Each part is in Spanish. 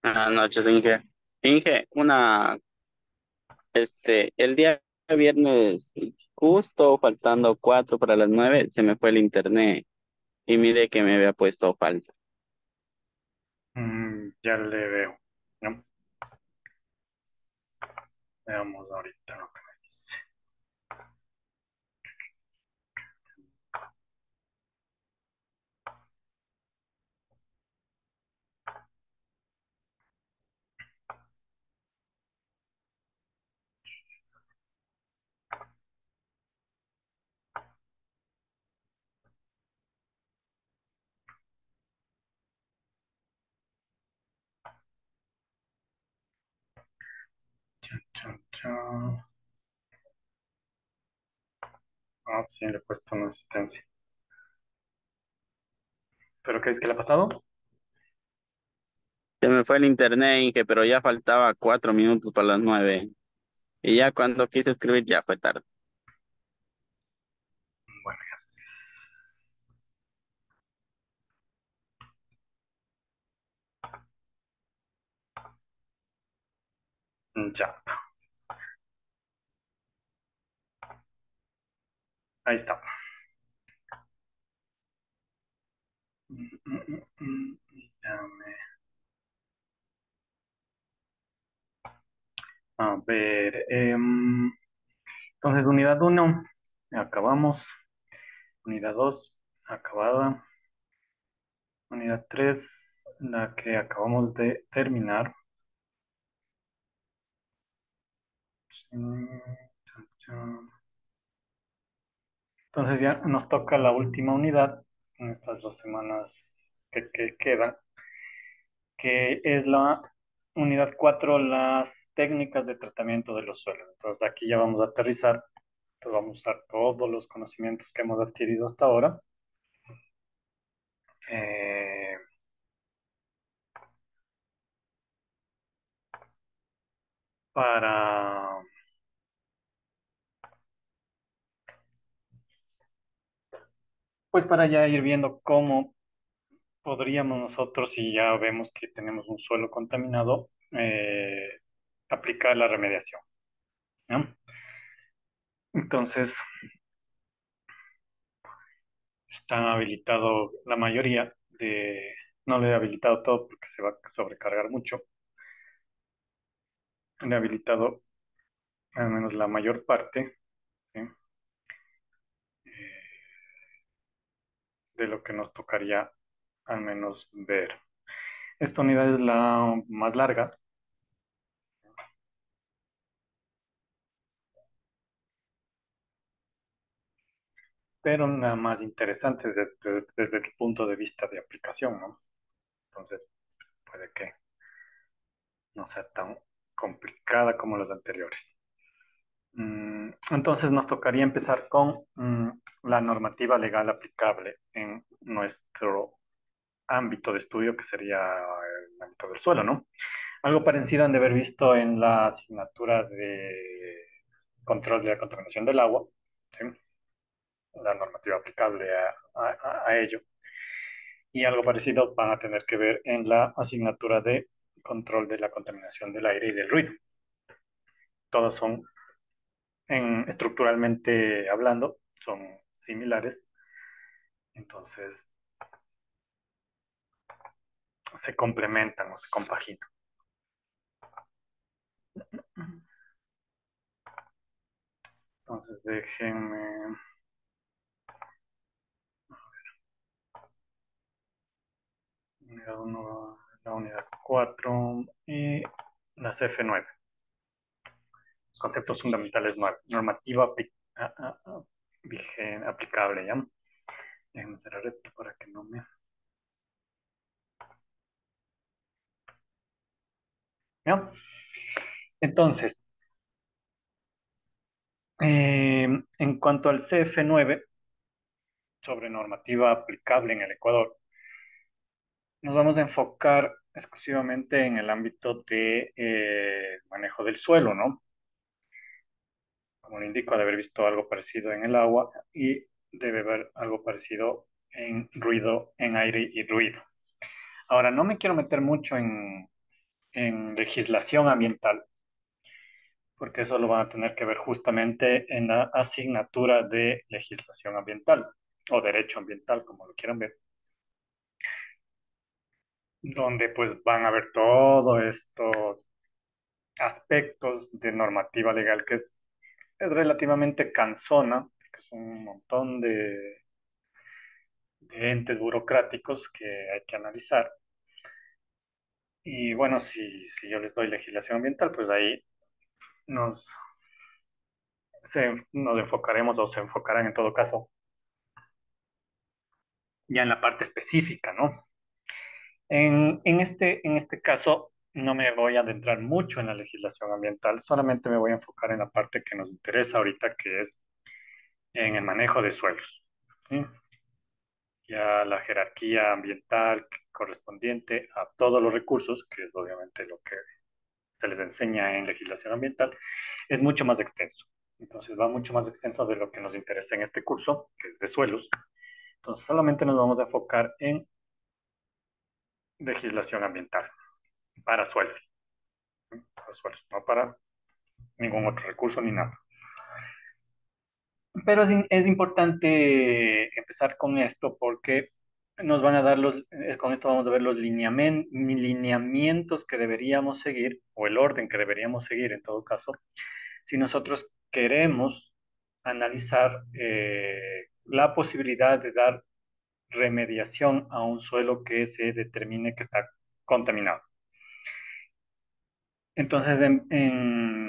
Buenas noches, Inge. Inge, el día viernes, justo faltando 4 para las 9, se me fue el internet y mire que me había puesto falta. Ya le veo. ¿No? Veamos ahorita lo que me dice. Chan, chan. Ah, sí, le he puesto una asistencia. ¿Pero qué es que le ha pasado? Se me fue el internet, Inge, pero ya faltaba 4 minutos para las 9. Y ya cuando quise escribir ya fue tarde. Bueno, ya. Ahí está. Déjame. A ver. Entonces, unidad uno, acabamos. Unidad 2, acabada. Unidad 3, la que acabamos de terminar. Chan, chan. Entonces ya nos toca la última unidad en estas 2 semanas que quedan, que es la unidad 4, las técnicas de tratamiento de los suelos. Entonces aquí ya vamos a aterrizar, entonces vamos a usar todos los conocimientos que hemos adquirido hasta ahora eh, para, pues para ya ir viendo cómo podríamos nosotros, si ya vemos que tenemos un suelo contaminado, aplicar la remediación, ¿no? Entonces, está habilitado la mayoría no le he habilitado todo porque se va a sobrecargar mucho. Le he habilitado al menos la mayor parte, ¿sí? De lo que nos tocaría al menos ver. Esta unidad es la más larga, pero la más interesante desde el punto de vista de aplicación, ¿no? Entonces, puede que no sea tan complicada como las anteriores. Entonces nos tocaría empezar con la normativa legal aplicable en nuestro ámbito de estudio, que sería el ámbito del suelo, ¿no? Algo parecido han de haber visto en la asignatura de control de la contaminación del agua, ¿sí? La normativa aplicable a ello. Y algo parecido van a tener que ver en la asignatura de control de la contaminación del aire y del ruido. Todas son, estructuralmente hablando, son similares, entonces se complementan o se compaginan. Entonces déjenme unidad 1, la unidad 4 y la CF9. Los conceptos fundamentales 9. Normativa aplicable, ¿ya? Déjenme cerrar esto para que no me... ¿Ya? Entonces, en cuanto al CF9, sobre normativa aplicable en el Ecuador, nos vamos a enfocar exclusivamente en el ámbito de manejo del suelo, ¿no? Como le indico, de haber visto algo parecido en el agua y debe haber algo parecido en ruido, en aire y ruido. Ahora, no me quiero meter mucho en legislación ambiental, porque eso lo van a tener que ver justamente en la asignatura de legislación ambiental o derecho ambiental, como lo quieran ver, donde pues van a ver todos estos aspectos de normativa legal que es relativamente cansona, que son un montón de entes burocráticos que hay que analizar. Y bueno, si yo les doy legislación ambiental, pues ahí nos, nos enfocaremos o se enfocarán en todo caso ya en la parte específica, ¿no? En este caso no me voy a adentrar mucho en la legislación ambiental, solamente me voy a enfocar en la parte que nos interesa ahorita, que es en el manejo de suelos, ¿sí? Ya la jerarquía ambiental correspondiente a todos los recursos, que es obviamente lo que se les enseña en legislación ambiental, es mucho más extenso. Entonces va mucho más extenso de lo que nos interesa en este curso, que es de suelos. Entonces solamente nos vamos a enfocar en legislación ambiental para suelos, ¿sí? Para suelos, no para ningún otro recurso ni nada. Pero es importante empezar con esto porque nos van a dar con esto vamos a ver los lineamientos que deberíamos seguir, o el orden que deberíamos seguir en todo caso, si nosotros queremos analizar la posibilidad de dar remediación a un suelo que se determine que está contaminado. Entonces,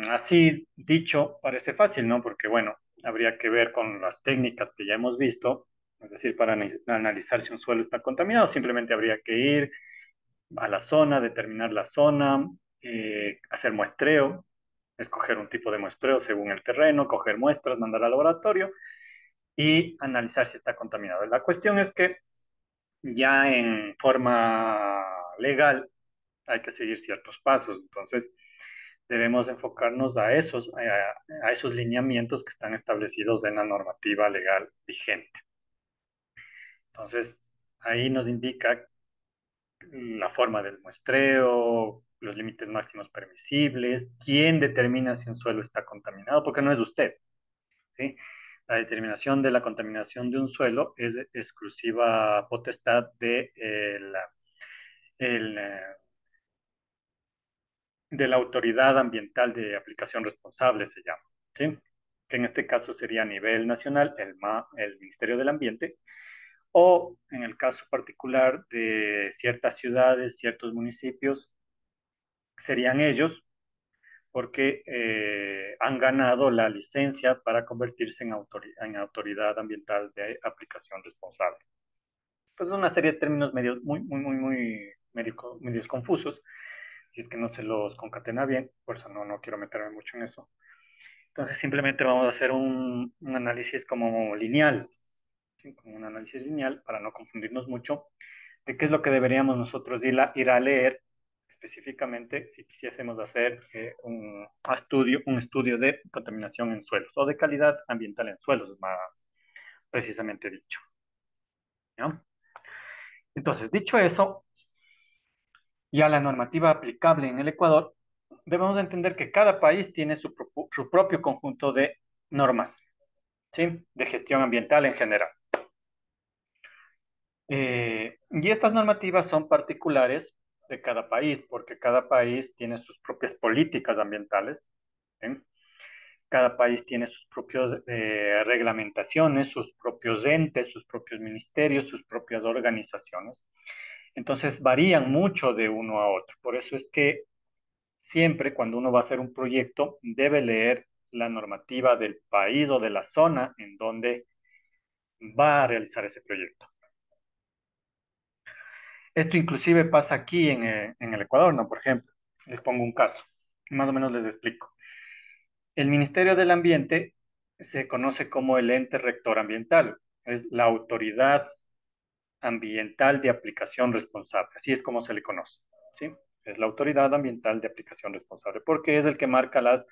así dicho, parece fácil, ¿no? Porque, bueno, habría que ver con las técnicas que ya hemos visto, es decir, para analizar si un suelo está contaminado, simplemente habría que ir a la zona, determinar la zona, hacer muestreo, escoger un tipo de muestreo según el terreno, coger muestras, mandar al laboratorio y analizar si está contaminado. La cuestión es que ya en forma legal hay que seguir ciertos pasos, entonces debemos enfocarnos a esos lineamientos que están establecidos en la normativa legal vigente. Entonces, ahí nos indica la forma del muestreo, los límites máximos permisibles, quién determina si un suelo está contaminado, porque no es usted, ¿sí? La determinación de la contaminación de un suelo es exclusiva potestad el, eh, de la autoridad ambiental de aplicación responsable, se llama, ¿sí? Que en este caso sería a nivel nacional el Ministerio del Ambiente, o en el caso particular de ciertas ciudades, ciertos municipios, serían ellos porque han ganado la licencia para convertirse en autoridad ambiental de aplicación responsable. Pues una serie de términos medios confusos, si es que no se los concatena bien, por eso no quiero meterme mucho en eso. Entonces simplemente vamos a hacer un análisis como lineal, ¿sí? Como un análisis lineal para no confundirnos mucho de qué es lo que deberíamos nosotros ir a leer específicamente si quisiésemos hacer un estudio de contaminación en suelos o de calidad ambiental en suelos, más precisamente dicho, ¿no? Entonces, dicho eso, ya la normativa aplicable en el Ecuador, debemos entender que cada país tiene su propio conjunto de normas, ¿sí? De gestión ambiental en general. Y estas normativas son particulares de cada país, porque cada país tiene sus propias políticas ambientales, ¿sí? Cada país tiene sus propias reglamentaciones, sus propios entes, sus propios ministerios, sus propias organizaciones. Entonces varían mucho de uno a otro. Por eso es que siempre cuando uno va a hacer un proyecto debe leer la normativa del país o de la zona en donde va a realizar ese proyecto. Esto inclusive pasa aquí en el Ecuador, ¿no? Por ejemplo, les pongo un caso, más o menos les explico. El Ministerio del Ambiente se conoce como el ente rector ambiental, es la autoridad ambiental de aplicación responsable, así es como se le conoce, ¿sí? Es la autoridad ambiental de aplicación responsable, porque es el que marca las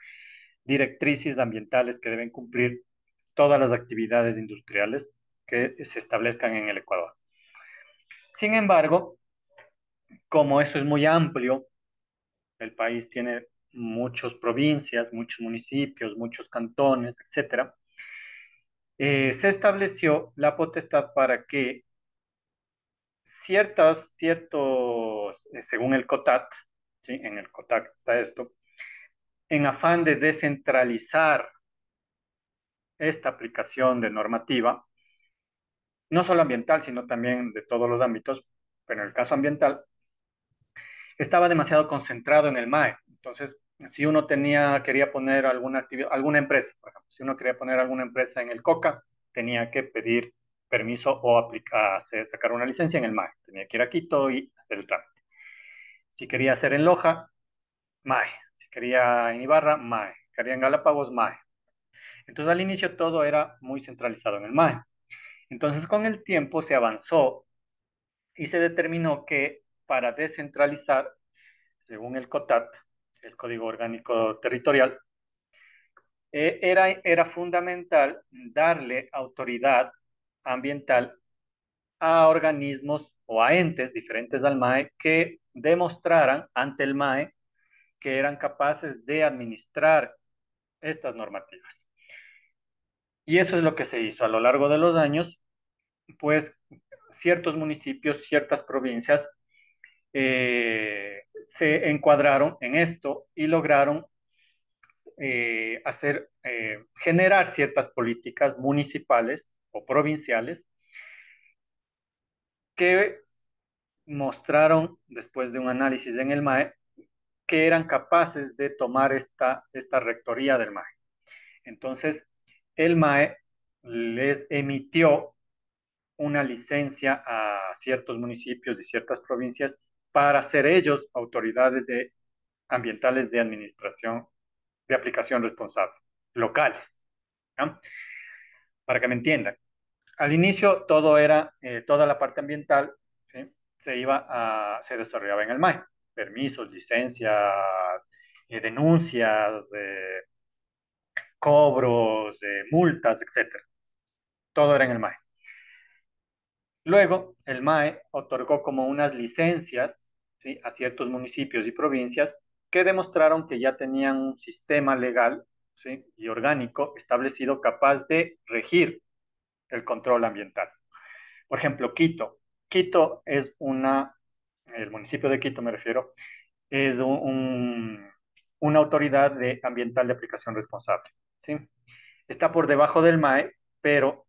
directrices ambientales que deben cumplir todas las actividades industriales que se establezcan en el Ecuador. Sin embargo, como eso es muy amplio, el país tiene muchas provincias, muchos municipios, muchos cantones, etcétera, se estableció la potestad para que según el COTAT, ¿sí? En el COTAT está esto, en afán de descentralizar esta aplicación de normativa, no solo ambiental, sino también de todos los ámbitos, pero en el caso ambiental, estaba demasiado concentrado en el MAE. Entonces, si uno quería poner alguna actividad, alguna empresa, por ejemplo, si uno quería poner alguna empresa en el COCA, tenía que pedir permiso o sacar una licencia en el MAE. Tenía que ir a Quito y hacer el trámite. Si quería hacer en Loja, MAE. Si quería en Ibarra, MAE. Quería en Galápagos, MAE. Entonces, al inicio todo era muy centralizado en el MAE. Entonces, con el tiempo se avanzó y se determinó que para descentralizar, según el COTAT, el Código Orgánico Territorial, era fundamental darle autoridad ambiental a organismos o a entes diferentes al MAE que demostraran ante el MAE que eran capaces de administrar estas normativas. Y eso es lo que se hizo a lo largo de los años, pues ciertos municipios, ciertas provincias se encuadraron en esto y lograron generar ciertas políticas municipales o provinciales que mostraron, después de un análisis en el MAE, que eran capaces de tomar esta rectoría del MAE. Entonces, el MAE les emitió una licencia a ciertos municipios y ciertas provincias para ser ellos autoridades ambientales de administración de aplicación responsable, locales. ¿Ya? Para que me entiendan. Al inicio todo toda la parte ambiental, ¿sí? Se desarrollaba en el MAE. Permisos, licencias, denuncias, cobros, multas, etcétera. Todo era en el MAE. Luego, el MAE otorgó como unas licencias, ¿sí? A ciertos municipios y provincias que demostraron que ya tenían un sistema legal, ¿sí? Y orgánico establecido capaz de regir el control ambiental. Por ejemplo, Quito. Quito es el municipio de Quito me refiero, es una autoridad ambiental de aplicación responsable, ¿sí? Está por debajo del MAE, pero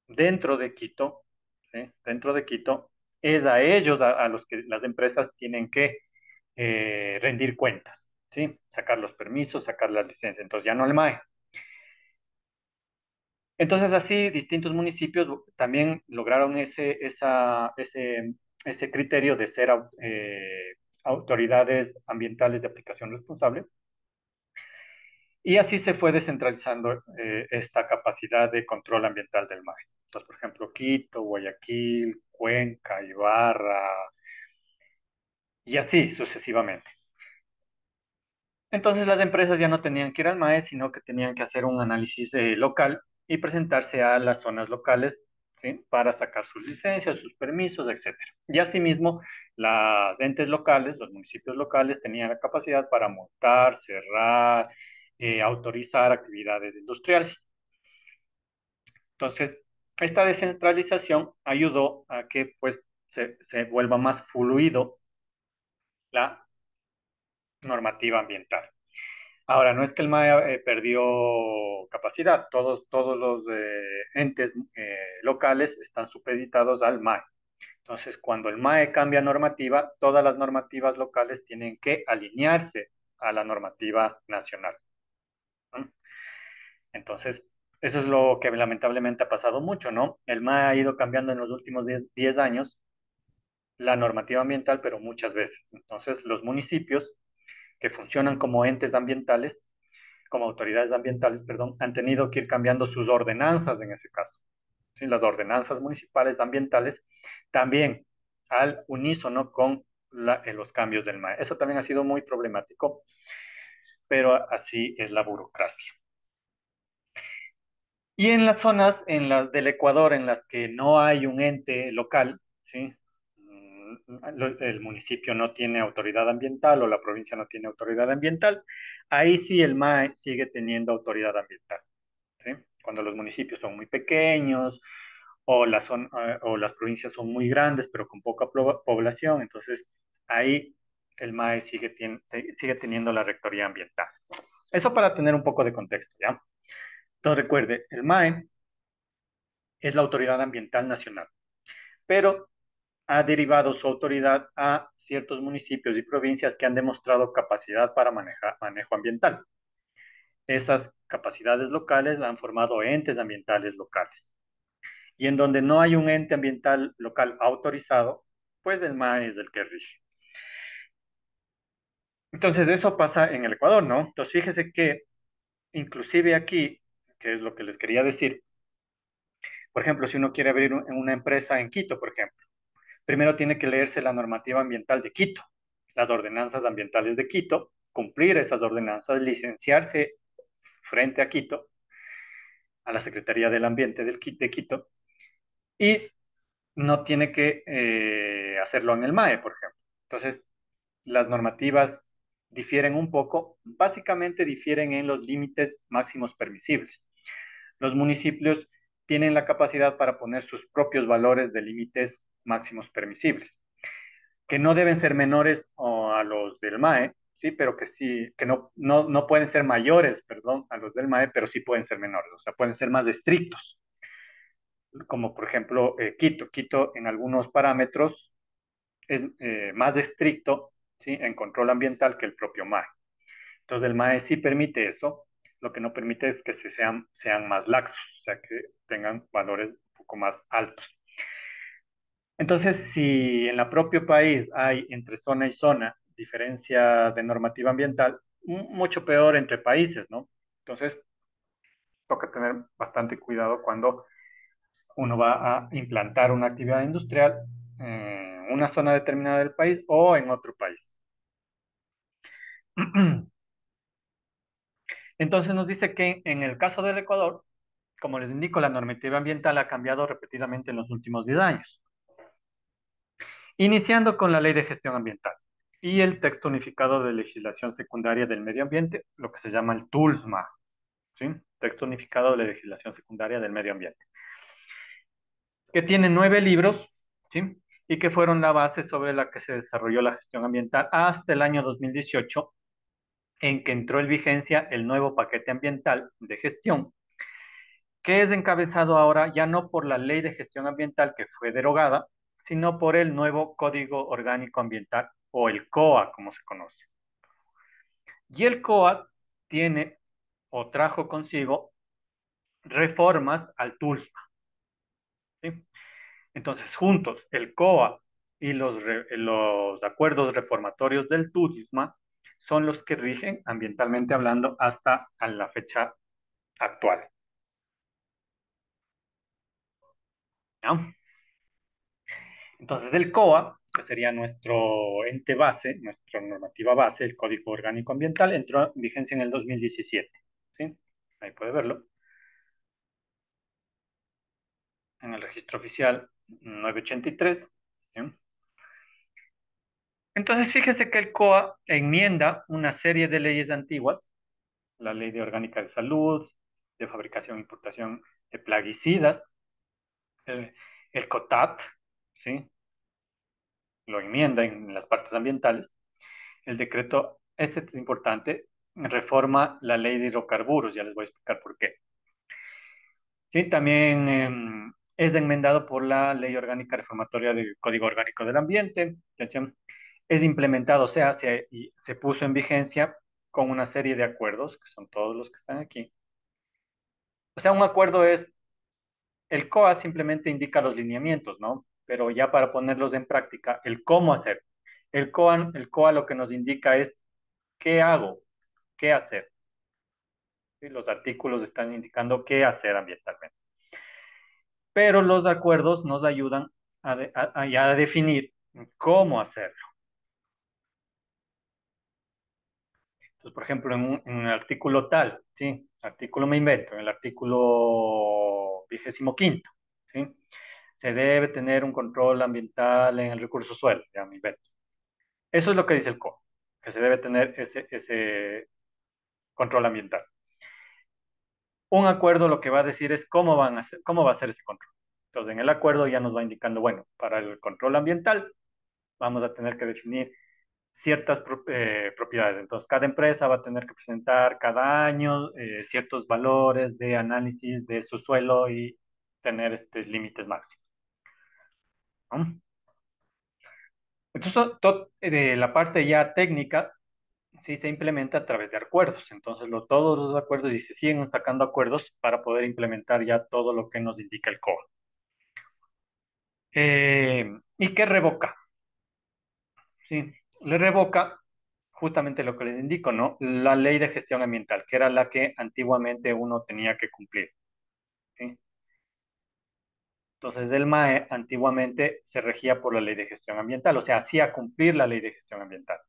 dentro de Quito, ¿sí? Dentro de Quito, es a ellos a los que las empresas tienen que rendir cuentas, ¿sí? Sacar los permisos, sacar las licencias, entonces ya no el MAE. Entonces así distintos municipios también lograron ese criterio de ser autoridades ambientales de aplicación responsable y así se fue descentralizando esta capacidad de control ambiental del mar. Entonces, por ejemplo, Quito, Guayaquil, Cuenca, Ibarra y así sucesivamente. Entonces las empresas ya no tenían que ir al MAE, sino que tenían que hacer un análisis local y presentarse a las zonas locales, ¿sí? Para sacar sus licencias, sus permisos, etcétera. Y asimismo, las entes locales, los municipios locales, tenían la capacidad para multar, cerrar, autorizar actividades industriales. Entonces, esta descentralización ayudó a que pues, se vuelva más fluido la normativa ambiental. Ahora, no es que el MAE perdió capacidad, todos los entes locales están supeditados al MAE. Entonces, cuando el MAE cambia normativa, todas las normativas locales tienen que alinearse a la normativa nacional, ¿no? Entonces, eso es lo que lamentablemente ha pasado mucho, ¿no? El MAE ha ido cambiando en los últimos 10 años la normativa ambiental, pero muchas veces. Entonces, los municipios que funcionan como entes ambientales como autoridades ambientales, perdón, han tenido que ir cambiando sus ordenanzas en ese caso. ¿Sí? Las ordenanzas municipales ambientales también al unísono con los cambios del MAE. Eso también ha sido muy problemático, pero así es la burocracia. Y en las zonas en las del Ecuador en las que no hay un ente local, ¿sí? el municipio no tiene autoridad ambiental o la provincia no tiene autoridad ambiental, ahí sí el MAE sigue teniendo autoridad ambiental, ¿sí? Cuando los municipios son muy pequeños o las provincias son muy grandes pero con poca población, entonces ahí el MAE sigue teniendo la rectoría ambiental. Eso para tener un poco de contexto, ¿ya? Entonces recuerde, el MAE es la autoridad ambiental nacional, pero ha derivado su autoridad a ciertos municipios y provincias que han demostrado capacidad para manejo ambiental. Esas capacidades locales han formado entes ambientales locales. Y en donde no hay un ente ambiental local autorizado, pues el MAE es el que rige. Entonces eso pasa en el Ecuador, ¿no? Entonces fíjese que inclusive aquí, que es lo que les quería decir, por ejemplo, si uno quiere abrir una empresa en Quito, por ejemplo, primero tiene que leerse la normativa ambiental de Quito, las ordenanzas ambientales de Quito, cumplir esas ordenanzas, licenciarse frente a Quito, a la Secretaría del Ambiente de Quito, y no tiene que hacerlo en el MAE, por ejemplo. Entonces, las normativas difieren un poco, básicamente difieren en los límites máximos permisibles. Los municipios tienen la capacidad para poner sus propios valores de límites máximos permisibles, que no deben ser menores a los del MAE, sí, pero que sí, que no pueden ser mayores, perdón, a los del MAE, pero sí pueden ser menores, o sea, pueden ser más estrictos, como por ejemplo Quito. Quito en algunos parámetros es más estricto, ¿sí? En control ambiental que el propio MAE. Entonces el MAE sí permite eso, lo que no permite es que sean más laxos, o sea, que tengan valores un poco más altos. Entonces, si en el propio país hay entre zona y zona diferencia de normativa ambiental, mucho peor entre países, ¿no? Entonces, toca tener bastante cuidado cuando uno va a implantar una actividad industrial en una zona determinada del país o en otro país. Entonces nos dice que en el caso del Ecuador, como les indico, la normativa ambiental ha cambiado repetidamente en los últimos 10 años, iniciando con la Ley de Gestión Ambiental y el texto unificado de legislación secundaria del medio ambiente, lo que se llama el TULSMA, ¿sí? Texto unificado de legislación secundaria del medio ambiente, que tiene 9 libros, ¿sí? Y que fueron la base sobre la que se desarrolló la gestión ambiental hasta el año 2018, en que entró en vigencia el nuevo paquete ambiental de gestión, que es encabezado ahora ya no por la Ley de Gestión Ambiental que fue derogada, sino por el nuevo Código Orgánico Ambiental o el COA, como se conoce. Y el COA tiene o trajo consigo reformas al TULSMA, ¿sí? Entonces, juntos, el COA y los acuerdos reformatorios del TULSMA son los que rigen ambientalmente hablando hasta a la fecha actual, ¿no? Entonces, el COA, que sería nuestro ente base, nuestra normativa base, el Código Orgánico Ambiental, entró en vigencia en el 2017, ¿sí? Ahí puede verlo, en el registro oficial 983, ¿sí? Entonces, fíjese que el COA enmienda una serie de leyes antiguas, la Ley de Orgánica de Salud, de Fabricación e Importación de Plaguicidas, el COTAT, ¿sí? Lo enmienda en las partes ambientales. El decreto, este es importante, reforma la ley de hidrocarburos, ya les voy a explicar por qué. Sí, también es enmendado por la ley orgánica reformatoria del Código Orgánico del Ambiente. Es implementado, o sea, se puso en vigencia con una serie de acuerdos, que son todos los que están aquí. O sea, un acuerdo es, el COA simplemente indica los lineamientos, ¿no? Pero ya para ponerlos en práctica, el cómo hacer. El COA lo que nos indica es qué hago, qué hacer. ¿Sí? Los artículos están indicando qué hacer ambientalmente. Pero los acuerdos nos ayudan a definir cómo hacerlo. Entonces, por ejemplo, en el artículo tal, ¿sí? Artículo me invento, en el artículo 25, ¿sí? se debe tener un control ambiental en el recurso suelo, ya mi Beto. Eso es lo que dice el COA, que se debe tener ese control ambiental. Un acuerdo lo que va a decir es cómo van a hacer, cómo va a ser ese control. Entonces, en el acuerdo ya nos va indicando, bueno, para el control ambiental vamos a tener que definir ciertas propiedades. Entonces, cada empresa va a tener que presentar cada año ciertos valores de análisis de su suelo y tener límites máximos, ¿no? Entonces, de la parte ya técnica sí se implementa a través de acuerdos. Entonces, todos los acuerdos y se siguen sacando acuerdos para poder implementar ya todo lo que nos indica el COA. ¿Y qué revoca? Sí, le revoca justamente lo que les indico, ¿no? La ley de gestión ambiental, que era la que antiguamente uno tenía que cumplir. ¿Sí? Entonces, el MAE antiguamente se regía por la ley de gestión ambiental, o sea, hacía cumplir la ley de gestión ambiental.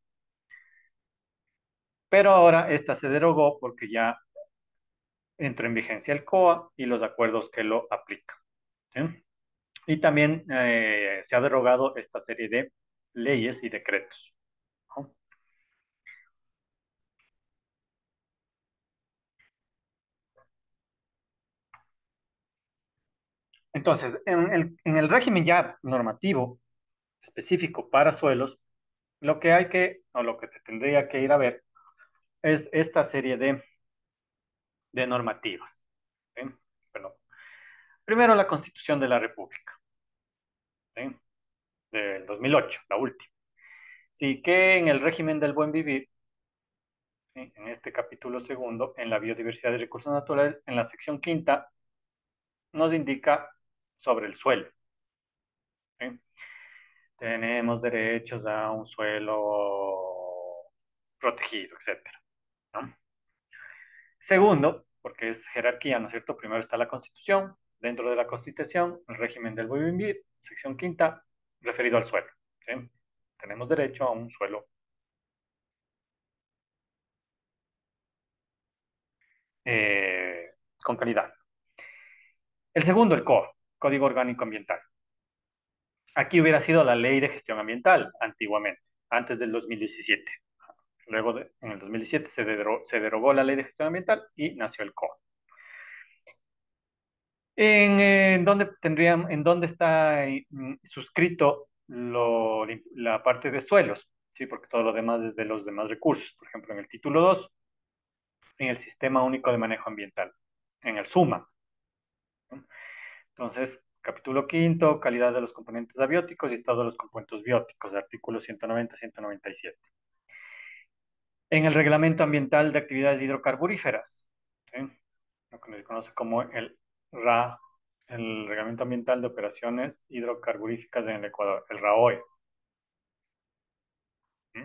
Pero ahora esta se derogó porque ya entró en vigencia el COA y los acuerdos que lo aplican. ¿Sí? Y también se ha derogado esta serie de leyes y decretos, ¿no? Entonces, en el régimen ya normativo específico para suelos, lo que hay que, o lo que te tendría que ir a ver, es esta serie de normativas. ¿Sí? Bueno, primero la Constitución de la República, ¿sí? Del 2008, la última. Sí, que en el régimen del buen vivir, ¿sí? En este capítulo segundo, en la biodiversidad y recursos naturales, en la sección quinta, nos indica sobre el suelo. ¿Sí? Tenemos derechos a un suelo protegido, etcétera, ¿no? Segundo, porque es jerarquía, ¿no es cierto? Primero está la Constitución, dentro de la Constitución, el régimen del buen vivir, sección quinta, referido al suelo. ¿Sí? Tenemos derecho a un suelo con calidad. El segundo, el COA, Código Orgánico Ambiental. Aquí hubiera sido la ley de gestión ambiental antiguamente, antes del 2017. Luego, en el 2017 se derogó la ley de gestión ambiental y nació el COA. ¿En dónde está suscrito la parte de suelos? Sí, porque todo lo demás es de los demás recursos. Por ejemplo, en el título 2, en el Sistema Único de Manejo Ambiental, en el SUMA, ¿no? Entonces, capítulo quinto, calidad de los componentes abióticos y estado de los compuestos bióticos, artículos 190-197. En el Reglamento Ambiental de Actividades Hidrocarburíferas, ¿sí? Lo que se conoce como el RA, el Reglamento Ambiental de Operaciones Hidrocarburíficas en el Ecuador, el RAOE. ¿Sí?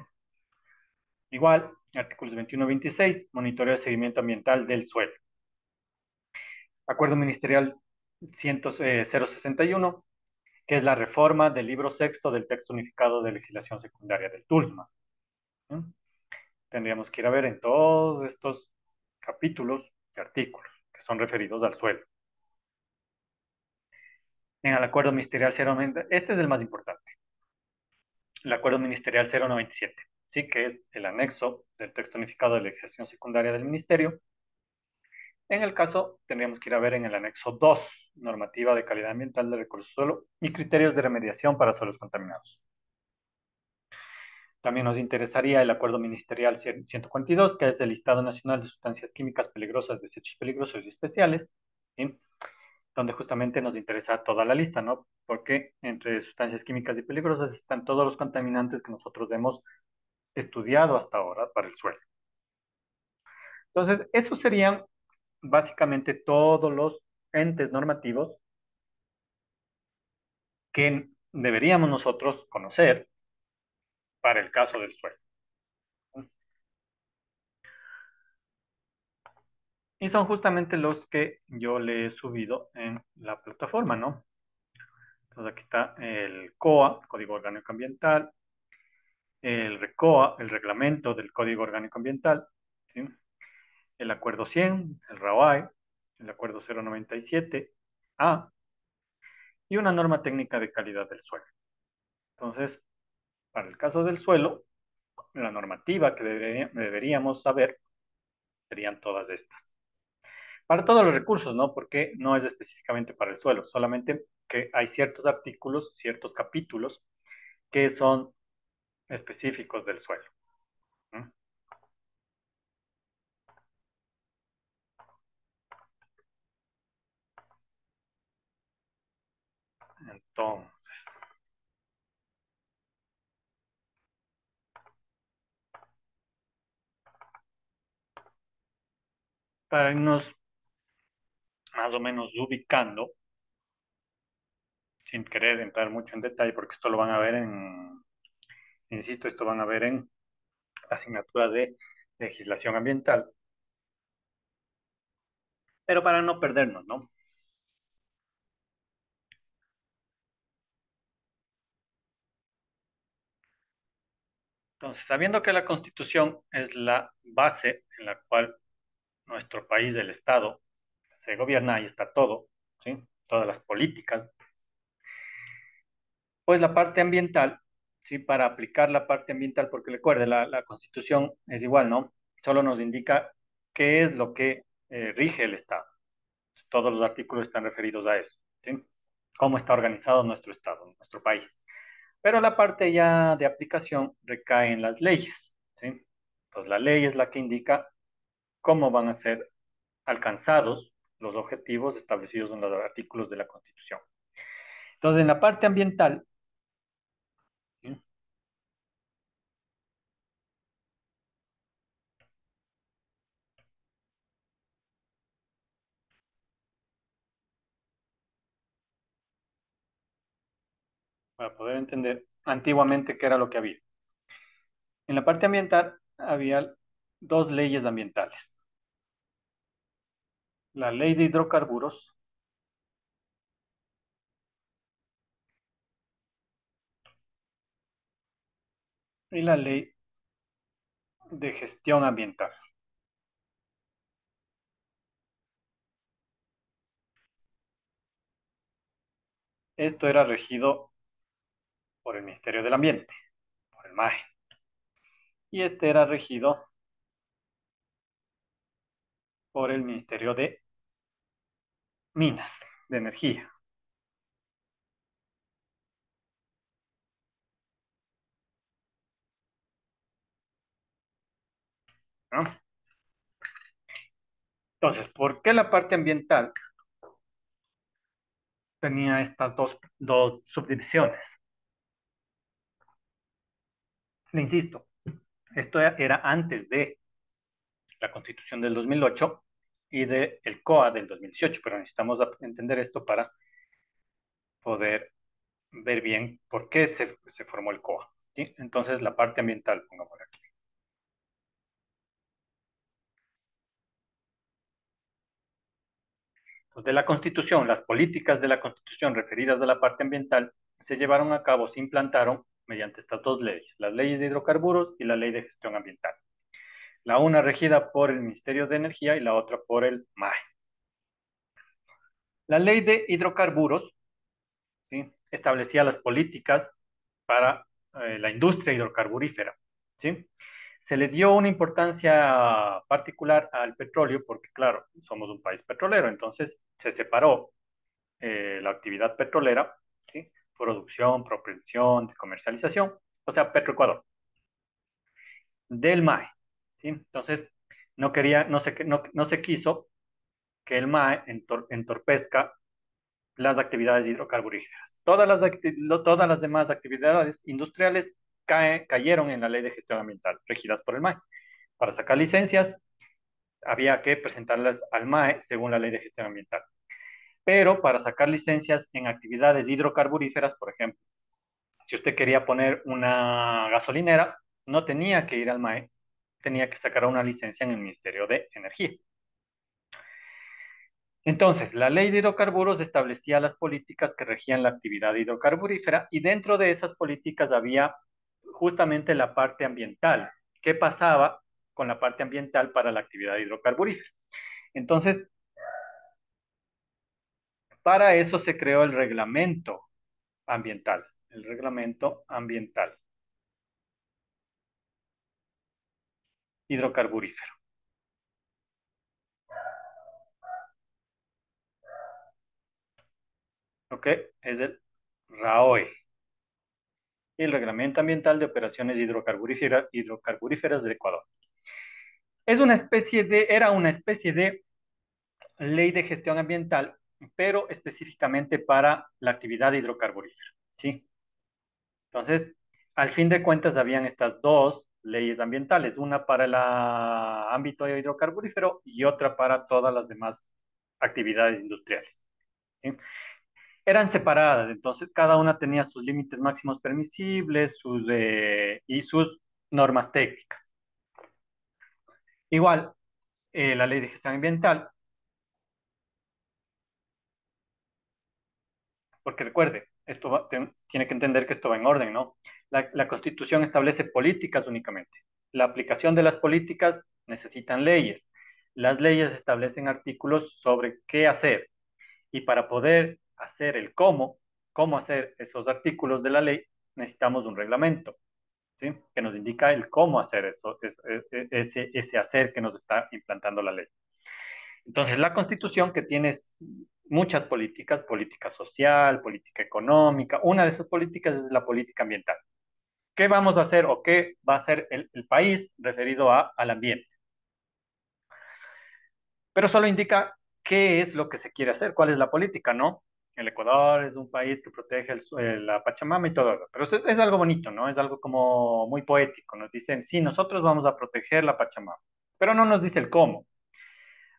Igual, artículos 21-26, monitoreo de seguimiento ambiental del suelo. Acuerdo Ministerial 061, que es la reforma del libro sexto del texto unificado de legislación secundaria del TULSMA. ¿Sí? Tendríamos que ir a ver en todos estos capítulos y artículos que son referidos al suelo. En el Acuerdo Ministerial 090, este es el más importante, el Acuerdo Ministerial 097, ¿sí? Que es el anexo del texto unificado de legislación secundaria del Ministerio. En el caso, tendríamos que ir a ver en el anexo 2, normativa de calidad ambiental de recursos suelo y criterios de remediación para suelos contaminados. También nos interesaría el Acuerdo Ministerial 142, que es el Listado Nacional de Sustancias Químicas Peligrosas, Desechos Peligrosos y Especiales, ¿sí? Donde justamente nos interesa toda la lista, ¿no? Porque entre sustancias químicas y peligrosas están todos los contaminantes que nosotros hemos estudiado hasta ahora para el suelo. Entonces, esos serían básicamente todos los entes normativos que deberíamos nosotros conocer para el caso del suelo. Y son justamente los que yo le he subido en la plataforma, ¿no? Entonces aquí está el COA, Código Orgánico Ambiental, el RECOA, el reglamento del Código Orgánico Ambiental, ¿sí? El Acuerdo 100, el RAOAE, el Acuerdo 097A, y una norma técnica de calidad del suelo. Entonces, para el caso del suelo, la normativa que deberíamos saber serían todas estas. Para todos los recursos, ¿no? Porque no es específicamente para el suelo, solamente que hay ciertos artículos, ciertos capítulos que son específicos del suelo, ¿no? Entonces, para irnos más o menos ubicando, sin querer entrar mucho en detalle, porque esto lo van a ver insisto, esto van a ver en la asignatura de legislación ambiental, pero para no perdernos, ¿no? Entonces, sabiendo que la Constitución es la base en la cual nuestro país, el Estado, se gobierna, ahí está todo, ¿sí? Todas las políticas, pues la parte ambiental, ¿sí? Para aplicar la parte ambiental, porque recuerde, la Constitución es igual, ¿no? Solo nos indica qué es lo que rige el Estado. Todos los artículos están referidos a eso, ¿sí? Cómo está organizado nuestro Estado, nuestro país. Pero la parte ya de aplicación recae en las leyes, ¿sí? Entonces, la ley es la que indica cómo van a ser alcanzados los objetivos establecidos en los artículos de la Constitución. Entonces, en la parte ambiental, ¿sí? Para poder entender antiguamente qué era lo que había. En la parte ambiental había dos leyes ambientales. La ley de hidrocarburos y la ley de gestión ambiental. Esto era regido por el Ministerio del Ambiente, por el MAE. Y este era regido por el Ministerio de Minas, de Energía, ¿no? Entonces, ¿por qué la parte ambiental tenía estas dos subdivisiones? Le insisto, esto era antes de la Constitución del 2008 y del COA del 2018, pero necesitamos entender esto para poder ver bien por qué se formó el COA, ¿sí? Entonces, la parte ambiental, pongámoslo aquí. Entonces, de la Constitución, las políticas de la Constitución referidas a la parte ambiental se llevaron a cabo, se implantaron mediante estas dos leyes, las leyes de hidrocarburos y la ley de gestión ambiental. La una regida por el Ministerio de Energía y la otra por el MAE. La ley de hidrocarburos, ¿sí? Establecía las políticas para la industria hidrocarburífera, ¿sí? Se le dio una importancia particular al petróleo porque, claro, somos un país petrolero, entonces se separó la actividad petrolera, ¿sí? Producción, propensión, comercialización, o sea, Petroecuador, del MAE, ¿sí? Entonces, no se quiso que el MAE entorpezca las actividades hidrocarburíferas. Todas las demás actividades industriales cayeron en la ley de gestión ambiental, regidas por el MAE. Para sacar licencias, había que presentarlas al MAE según la ley de gestión ambiental. Pero para sacar licencias en actividades hidrocarburíferas, por ejemplo, si usted quería poner una gasolinera, no tenía que ir al MAE, tenía que sacar una licencia en el Ministerio de Energía. Entonces, la ley de hidrocarburos establecía las políticas que regían la actividad hidrocarburífera y dentro de esas políticas había justamente la parte ambiental. ¿Qué pasaba con la parte ambiental para la actividad hidrocarburífera? Entonces, Para eso se creó ambiental, el reglamento ambiental hidrocarburífero, ¿ok? Es el RAOE, el Reglamento Ambiental de Operaciones Hidrocarburíferas del Ecuador. Era una especie de ley de gestión ambiental, pero específicamente para la actividad hidrocarburífera, ¿sí? Entonces, al fin de cuentas, habían estas dos leyes ambientales, una para el ámbito hidrocarburífero y otra para todas las demás actividades industriales, ¿sí? Eran separadas, entonces cada una tenía sus límites máximos permisibles y sus normas técnicas. Igual, la ley de gestión ambiental, porque recuerde, tiene que entender que esto va en orden, ¿no? La Constitución establece políticas únicamente. La aplicación de las políticas necesitan leyes. Las leyes establecen artículos sobre qué hacer. Y para poder hacer el cómo hacer esos artículos de la ley, necesitamos un reglamento, ¿sí? Que nos indica el cómo hacer ese hacer que nos está implantando la ley. Entonces, la Constitución, que tiene muchas políticas, política social, política económica, una de esas políticas es la política ambiental. ¿Qué vamos a hacer o qué va a hacer el país referido al ambiente? Pero solo indica qué es lo que se quiere hacer, cuál es la política, ¿no? El Ecuador es un país que protege la Pachamama y todo eso. Pero es algo bonito, ¿no? Es algo como muy poético. Nos dicen, sí, nosotros vamos a proteger la Pachamama, pero no nos dice el cómo.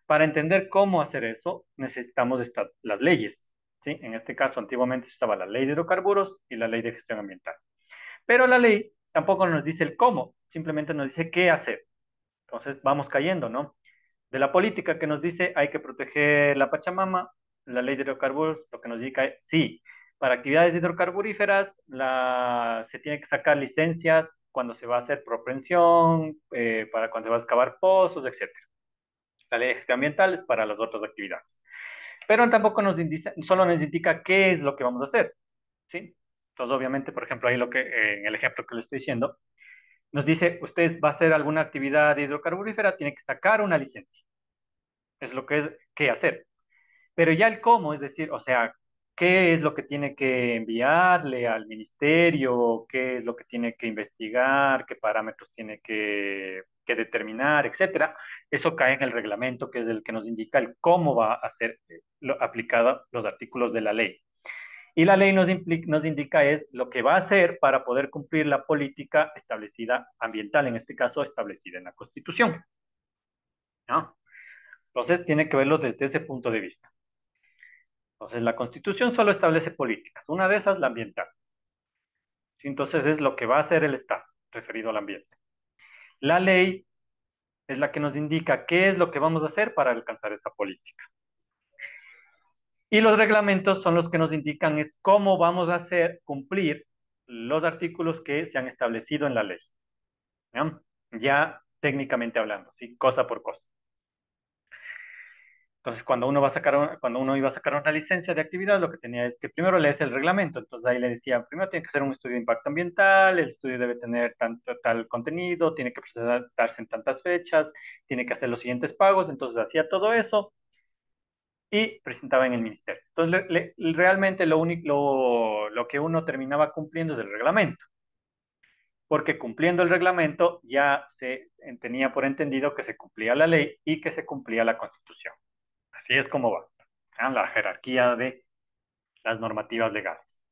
Para entender cómo hacer eso, necesitamos las leyes, ¿sí? En este caso, antiguamente se usaba la ley de hidrocarburos y la ley de gestión ambiental. Pero la ley tampoco nos dice el cómo, simplemente nos dice qué hacer. Entonces vamos cayendo, ¿no? De la política que nos dice hay que proteger la Pachamama, la ley de hidrocarburos, lo que nos indica es sí, para actividades hidrocarburíferas se tiene que sacar licencias cuando se va a hacer propensión, para cuando se va a excavar pozos, etcétera. La ley de gestión ambiental es para las otras actividades. Pero tampoco solo nos indica qué es lo que vamos a hacer, ¿sí? Entonces, obviamente, por ejemplo, ahí en el ejemplo que le estoy diciendo, nos dice, usted va a hacer alguna actividad hidrocarburífera, tiene que sacar una licencia. Es lo que es qué hacer. Pero ya el cómo, es decir, o sea, qué es lo que tiene que enviarle al ministerio, qué es lo que tiene que investigar, qué parámetros tiene que determinar, etcétera. Eso cae en el reglamento, que es el que nos indica el cómo va a ser aplicada los artículos de la ley. Y la ley nos indica es lo que va a hacer para poder cumplir la política establecida ambiental, en este caso establecida en la Constitución, ¿no? Entonces tiene que verlo desde ese punto de vista. Entonces, la Constitución solo establece políticas, una de esas la ambiental. ¿Sí? Entonces, es lo que va a hacer el Estado referido al ambiente. La ley es la que nos indica qué es lo que vamos a hacer para alcanzar esa política. Y los reglamentos son los que nos indican es cómo vamos a hacer cumplir los artículos que se han establecido en la ley. ¿Ya? Ya técnicamente hablando, ¿sí? Cosa por cosa. Entonces, cuando uno iba a sacar una licencia de actividad, lo que tenía es que primero lees el reglamento. Entonces, ahí le decía, primero tiene que hacer un estudio de impacto ambiental, el estudio debe tener tal contenido, tiene que presentarse en tantas fechas, tiene que hacer los siguientes pagos. Entonces, hacía todo eso y presentaba en el ministerio. Entonces, realmente lo que uno terminaba cumpliendo es el reglamento, porque cumpliendo el reglamento ya se tenía por entendido que se cumplía la ley y que se cumplía la Constitución. Así es como va, ¿ah? La jerarquía de las normativas legales.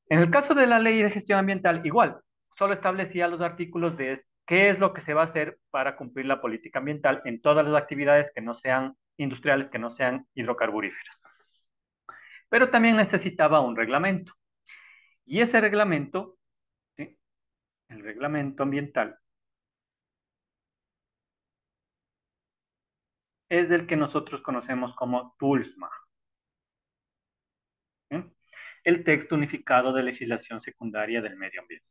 En el caso de la ley de gestión ambiental, igual, solo establecía los artículos de qué es lo que se va a hacer para cumplir la política ambiental en todas las actividades que no sean industriales, que no sean hidrocarburíferas. Pero también necesitaba un reglamento. Y ese reglamento, ¿sí? El reglamento ambiental, es el que nosotros conocemos como TULSMA, ¿sí? El texto unificado de legislación secundaria del medio ambiente.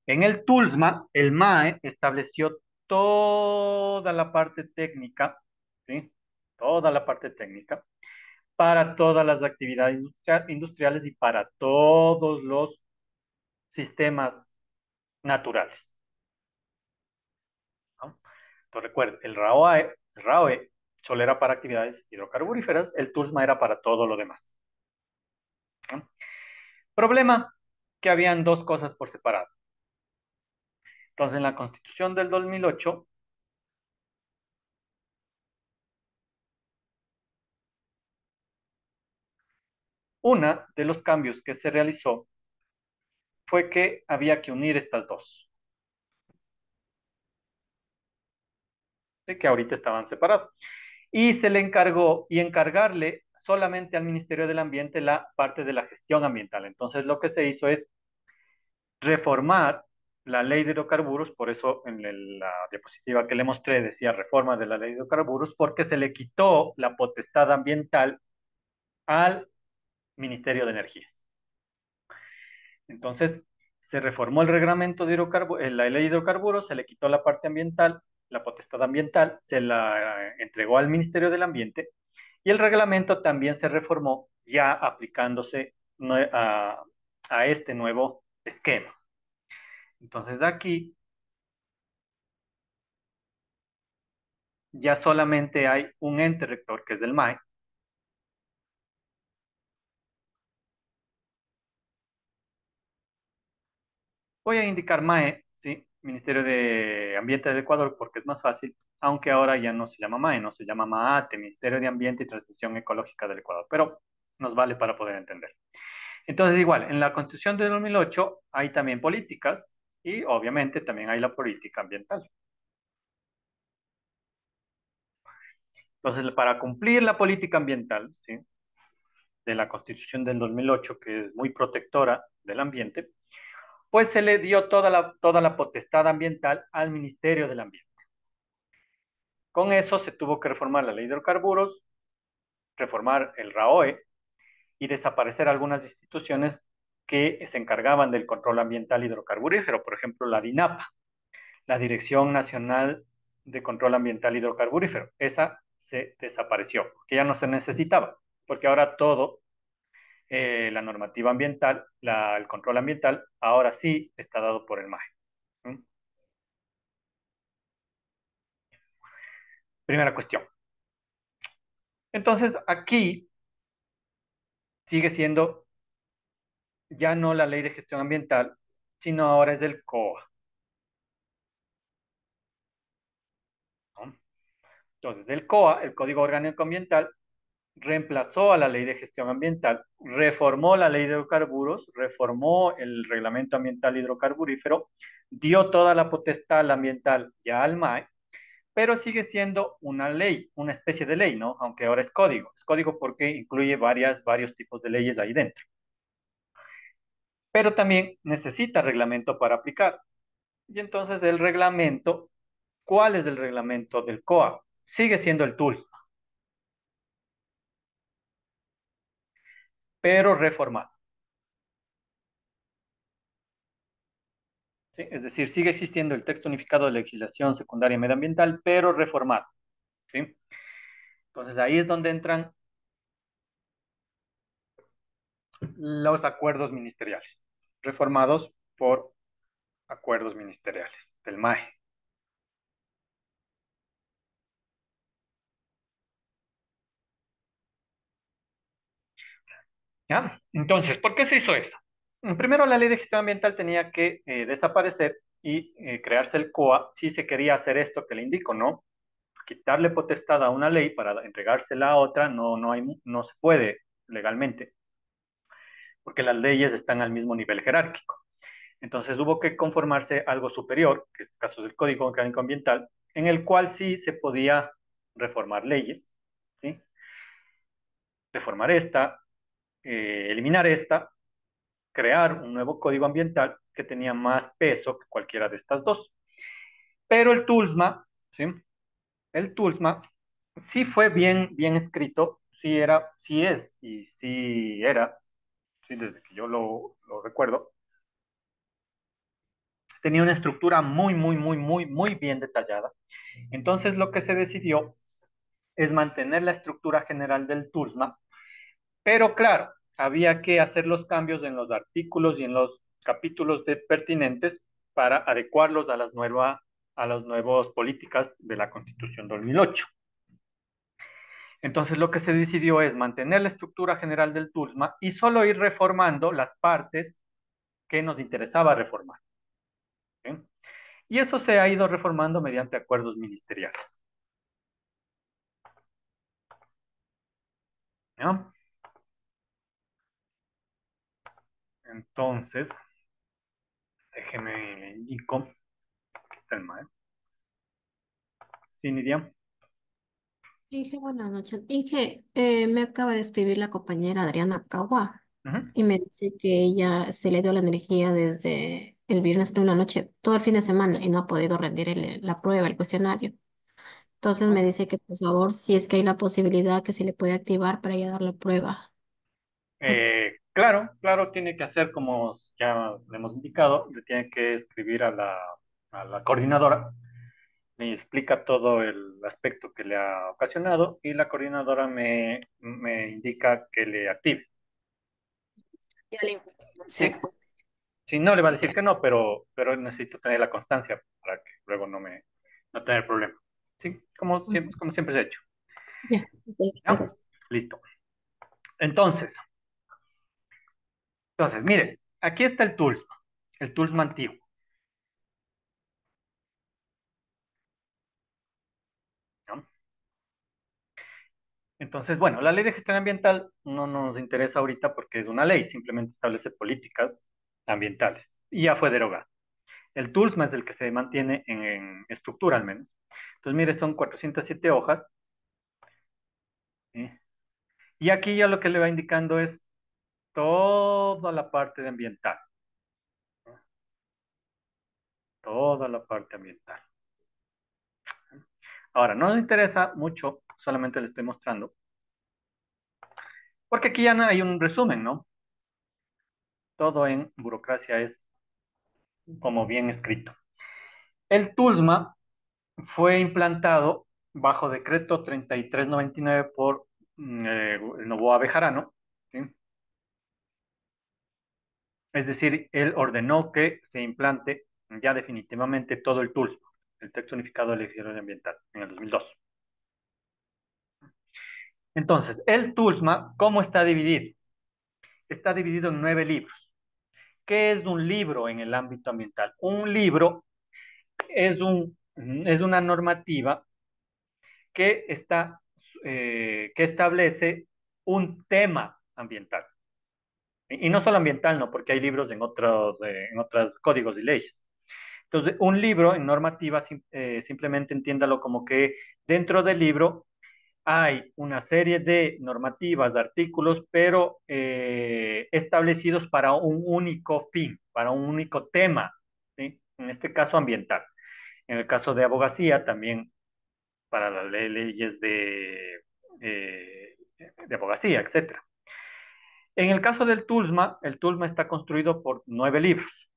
En el TULSMA, el MAE estableció toda la parte técnica, ¿sí? Toda la parte técnica para todas las actividades industriales y para todos los sistemas naturales, ¿no? Entonces recuerden, el RAOE solo era para actividades hidrocarburíferas, el TULSMA era para todo lo demás, ¿no? Problema, que habían dos cosas por separado. Entonces, en la Constitución del 2008, uno de los cambios que se realizó fue que había que unir estas dos, de que ahorita estaban separados. Y se le encargó y encargarle solamente al Ministerio del Ambiente la parte de la gestión ambiental. Entonces, lo que se hizo es reformar la ley de hidrocarburos, por eso en la diapositiva que le mostré decía reforma de la ley de hidrocarburos, porque se le quitó la potestad ambiental al Ministerio de Energías. Entonces, se reformó el reglamento de hidrocarburos, la ley de hidrocarburos, se le quitó la parte ambiental, la potestad ambiental, se la entregó al Ministerio del Ambiente y el reglamento también se reformó ya aplicándose a este nuevo esquema. Entonces, aquí ya solamente hay un ente rector, que es el MAE. Voy a indicar MAE, ¿sí? Ministerio de Ambiente del Ecuador, porque es más fácil, aunque ahora ya no se llama MAE, no se llama MAATE, Ministerio de Ambiente y Transición Ecológica del Ecuador, pero nos vale para poder entender. Entonces, igual, en la Constitución de 2008 hay también políticas y obviamente también hay la política ambiental. Entonces, para cumplir la política ambiental, ¿sí? De la Constitución del 2008, que es muy protectora del ambiente, pues se le dio toda la potestad ambiental al Ministerio del Ambiente. Con eso se tuvo que reformar la ley de hidrocarburos, reformar el RAOE y desaparecer algunas instituciones que se encargaban del control ambiental hidrocarburífero, por ejemplo, la DINAPA, la Dirección Nacional de Control Ambiental Hidrocarburífero. Esa se desapareció, porque ya no se necesitaba, porque ahora todo, la normativa ambiental, el control ambiental, ahora sí está dado por el MAE. ¿Mm? Primera cuestión. Entonces, aquí sigue siendo ya no la ley de gestión ambiental, sino ahora es del COA, ¿no? Entonces, el COA, el Código Orgánico Ambiental, reemplazó a la ley de gestión ambiental, reformó la ley de hidrocarburos, reformó el reglamento ambiental hidrocarburífero, dio toda la potestad ambiental ya al MAE, pero sigue siendo una ley, una especie de ley, ¿no? Aunque ahora es código. Es código porque incluye varios tipos de leyes ahí dentro. Pero también necesita reglamento para aplicar. Y entonces el reglamento, ¿cuál es el reglamento del COA? Sigue siendo el TULS, pero reformado, ¿sí? Es decir, sigue existiendo el texto unificado de legislación secundaria medioambiental, pero reformado, ¿sí? Entonces ahí es donde entran los acuerdos ministeriales, reformados por acuerdos ministeriales del MAE. ¿Ya? Entonces, ¿por qué se hizo eso? Primero, la ley de gestión ambiental tenía que desaparecer y crearse el COA si se quería hacer esto que le indico, ¿no? Quitarle potestad a una ley para entregársela a otra no se puede legalmente, porque las leyes están al mismo nivel jerárquico. Entonces hubo que conformarse algo superior, que en este caso es el Código Orgánico Ambiental, en el cual sí se podía reformar leyes, ¿sí? Reformar esta, eliminar esta, crear un nuevo código ambiental que tenía más peso que cualquiera de estas dos. Pero el TULSMA, ¿sí? El TULSMA sí fue bien escrito, sí era, sí es y sí era, sí, desde que yo lo recuerdo, tenía una estructura muy bien detallada. Entonces lo que se decidió es mantener la estructura general del TULSMA, Pero claro, había que hacer los cambios en los artículos y en los capítulos pertinentes para adecuarlos a a las nuevas políticas de la Constitución 2008. Entonces lo que se decidió es mantener la estructura general del TULSMA y solo ir reformando las partes que nos interesaba reformar. ¿Sí? Y eso se ha ido reformando mediante acuerdos ministeriales. ¿No? Entonces, déjeme le indico. Calma, ¿eh? Sí, Nidia. Inge, buenas noches. Inge, me acaba de escribir la compañera Adriana Cagua Ujú. y me dice que ella se le dio la energía desde el viernes por una noche, todo el fin de semana, y no ha podido rendir la prueba, el cuestionario. Entonces me dice que por favor, si es que hay la posibilidad que se le puede activar para ella dar la prueba. Ah, Claro, claro, tiene que hacer como ya le hemos indicado, le tiene que escribir a a la coordinadora, le explica todo el aspecto que le ha ocasionado y la coordinadora me indica que le active. ya la Sí, información. sí, no le va a decir Ya, que no, pero necesito tener la constancia para que luego no tener problema. Sí, como siempre se ha hecho. ya, ¿Ya? Listo. Entonces, mire, aquí está el Toolsma antiguo. ¿No? Entonces, bueno, la ley de gestión ambiental no nos interesa ahorita porque es una ley, simplemente establece políticas ambientales y ya fue derogada. El TULSMA es el que se mantiene en estructura al menos. Entonces, mire, son 407 hojas. ¿Sí? Y aquí ya lo que le va indicando es toda la parte de ambiental, ¿no? Toda la parte ambiental. Ahora, no nos interesa mucho, solamente le estoy mostrando, porque aquí ya no hay un resumen, ¿no? Todo en burocracia es como bien escrito. El TULSMA fue implantado bajo decreto 3399 por el Novoa Bejarano, ¿sí? Es decir, él ordenó que se implante ya definitivamente todo el TULSMA, el texto unificado de legislación ambiental, en el 2002. Entonces, el TULSMA, ¿cómo está dividido? Está dividido en 9 libros. ¿Qué es un libro en el ámbito ambiental? Un libro es una normativa que establece un tema ambiental. Y no solo ambiental, no, porque hay libros en otros códigos y leyes. Entonces, un libro en normativa simplemente entiéndalo como que dentro del libro hay una serie de normativas, de artículos, pero establecidos para un único fin, para un único tema, ¿sí? En este caso ambiental. En el caso de abogacía, también para las leyes de abogacía, etcétera. En el caso del TULSMA, el TULSMA está construido por 9 libros.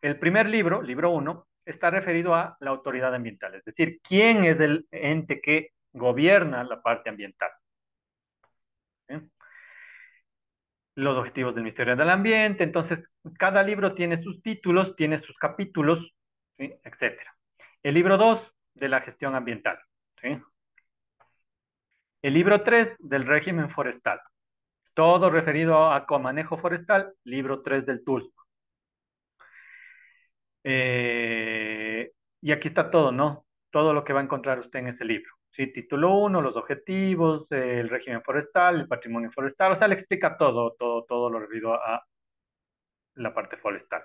El primer libro, libro uno, está referido a la autoridad ambiental, es decir, quién es el ente que gobierna la parte ambiental. ¿Sí? Los objetivos del Ministerio del Ambiente. Entonces, cada libro tiene sus títulos, tiene sus capítulos, ¿sí? Etcétera. El libro 2 de la gestión ambiental. ¿Sí? El libro 3 del régimen forestal. Todo referido a comanejo forestal, libro 3 del TULS. Y aquí está todo, ¿no? Todo lo que va a encontrar usted en ese libro. Sí, título uno, los objetivos, el régimen forestal, el patrimonio forestal, o sea, le explica todo lo referido a la parte forestal.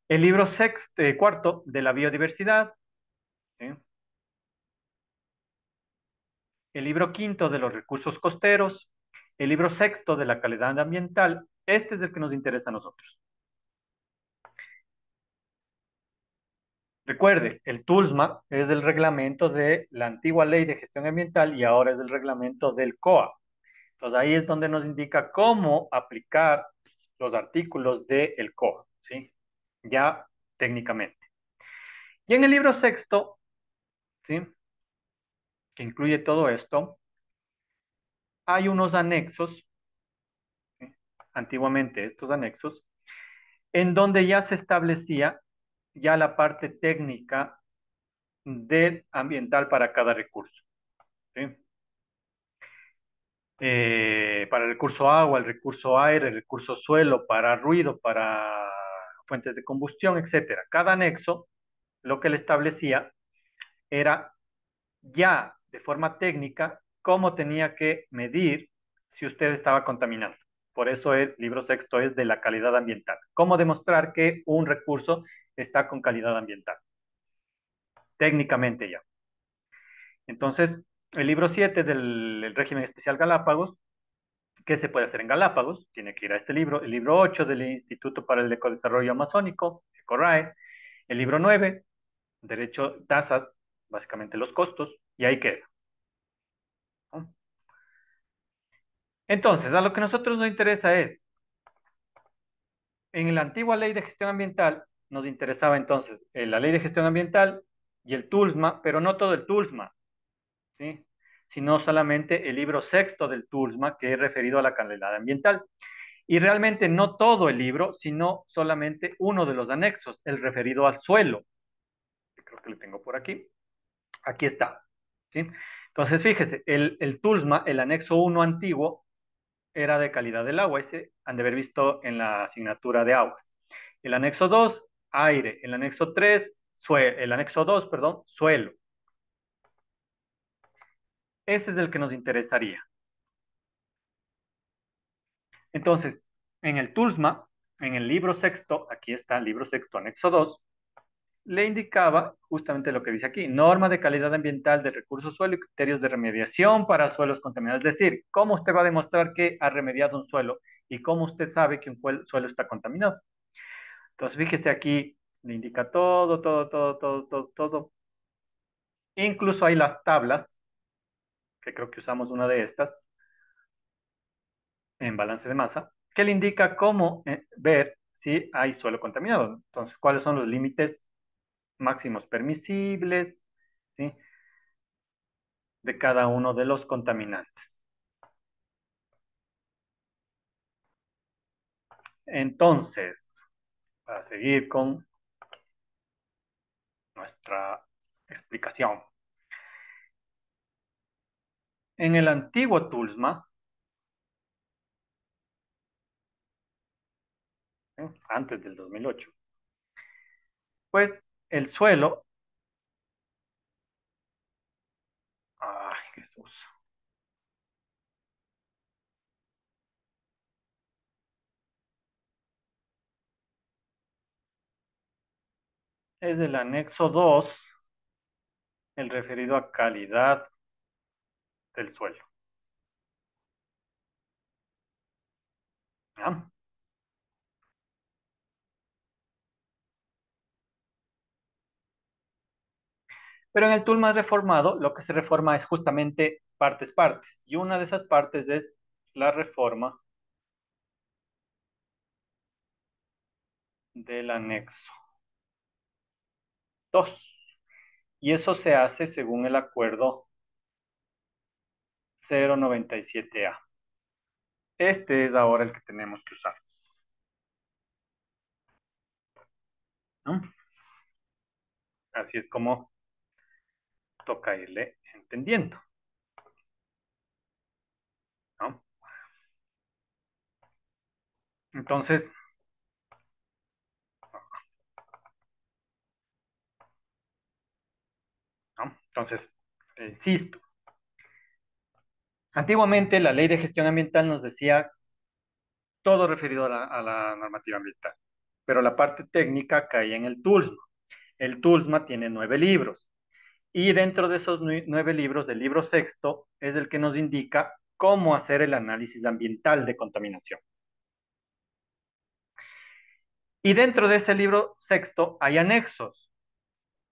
El libro cuarto de la biodiversidad, ¿sí? El libro quinto de los recursos costeros, el libro sexto de la calidad ambiental. Este es el que nos interesa a nosotros. Recuerde, el TULSMA es el reglamento de la antigua ley de gestión ambiental y ahora es el reglamento del COA. Entonces ahí es donde nos indica cómo aplicar los artículos del COA, ¿sí? Ya técnicamente. Y en el libro sexto, ¿sí? Que incluye todo esto, hay unos anexos, antiguamente estos anexos, en donde ya se establecía ya la parte técnica de ambiental para cada recurso. ¿Sí? Para el recurso agua, el recurso aire, el recurso suelo, para ruido, para fuentes de combustión, etcétera. Cada anexo lo que le establecía era ya de forma técnica cómo tenía que medir si usted estaba contaminando. Por eso el libro sexto es de la calidad ambiental. ¿Cómo demostrar que un recurso está con calidad ambiental? Técnicamente ya. Entonces, el libro 7 del régimen especial Galápagos, ¿qué se puede hacer en Galápagos? Tiene que ir a este libro. El libro 8 del Instituto para el Ecodesarrollo Amazónico, ECORAE. El libro 9, Derecho, tasas, básicamente los costos, y ahí queda, ¿no? Entonces, a lo que a nosotros nos interesa es, en la antigua ley de gestión ambiental, nos interesaba entonces la ley de gestión ambiental y el TULSMA, pero no todo el TULSMA, ¿sí? Sino solamente el libro sexto del TULSMA, que es referido a la calidad ambiental. Y realmente no todo el libro, sino solamente uno de los anexos, el referido al suelo, que creo que lo tengo por aquí. Aquí está, ¿sí? Entonces, fíjese, el TULSMA, el anexo uno antiguo, era de calidad del agua. Ese han de haber visto en la asignatura de aguas. El anexo 2 aire. El anexo 3 el anexo 2 perdón, suelo. Ese es el que nos interesaría. Entonces, en el TULSMA, en el libro sexto, aquí está el libro sexto, anexo 2 le indicaba justamente lo que dice aquí, norma de calidad ambiental de recursos suelo y criterios de remediación para suelos contaminados. Es decir, cómo usted va a demostrar que ha remediado un suelo y cómo usted sabe que un suelo está contaminado. Entonces, fíjese aquí, le indica todo, todo, todo, todo, todo, todo. Incluso hay las tablas, que creo que usamos una de estas, en balance de masa, que le indica cómo ver si hay suelo contaminado. Entonces, cuáles son los límites máximos permisibles, ¿sí? De cada uno de los contaminantes. Entonces, para seguir con nuestra explicación. En el antiguo TULSMA, antes del 2008, pues el suelo, ay Jesús, es el anexo 2, el referido a calidad del suelo. ¿Ya? Pero en el tool más reformado, lo que se reforma es justamente partes. Y una de esas partes es la reforma del anexo 2. Y eso se hace según el acuerdo 097A. Este es ahora el que tenemos que usar, ¿no? Así es como toca irle entendiendo, ¿no? Entonces, ¿no? Entonces, insisto, antiguamente la ley de gestión ambiental nos decía todo referido a la normativa ambiental, pero la parte técnica caía en el TULSMA. El TULSMA tiene 9 libros y dentro de esos 9 libros, el libro sexto es el que nos indica cómo hacer el análisis ambiental de contaminación. Y dentro de ese libro sexto hay anexos.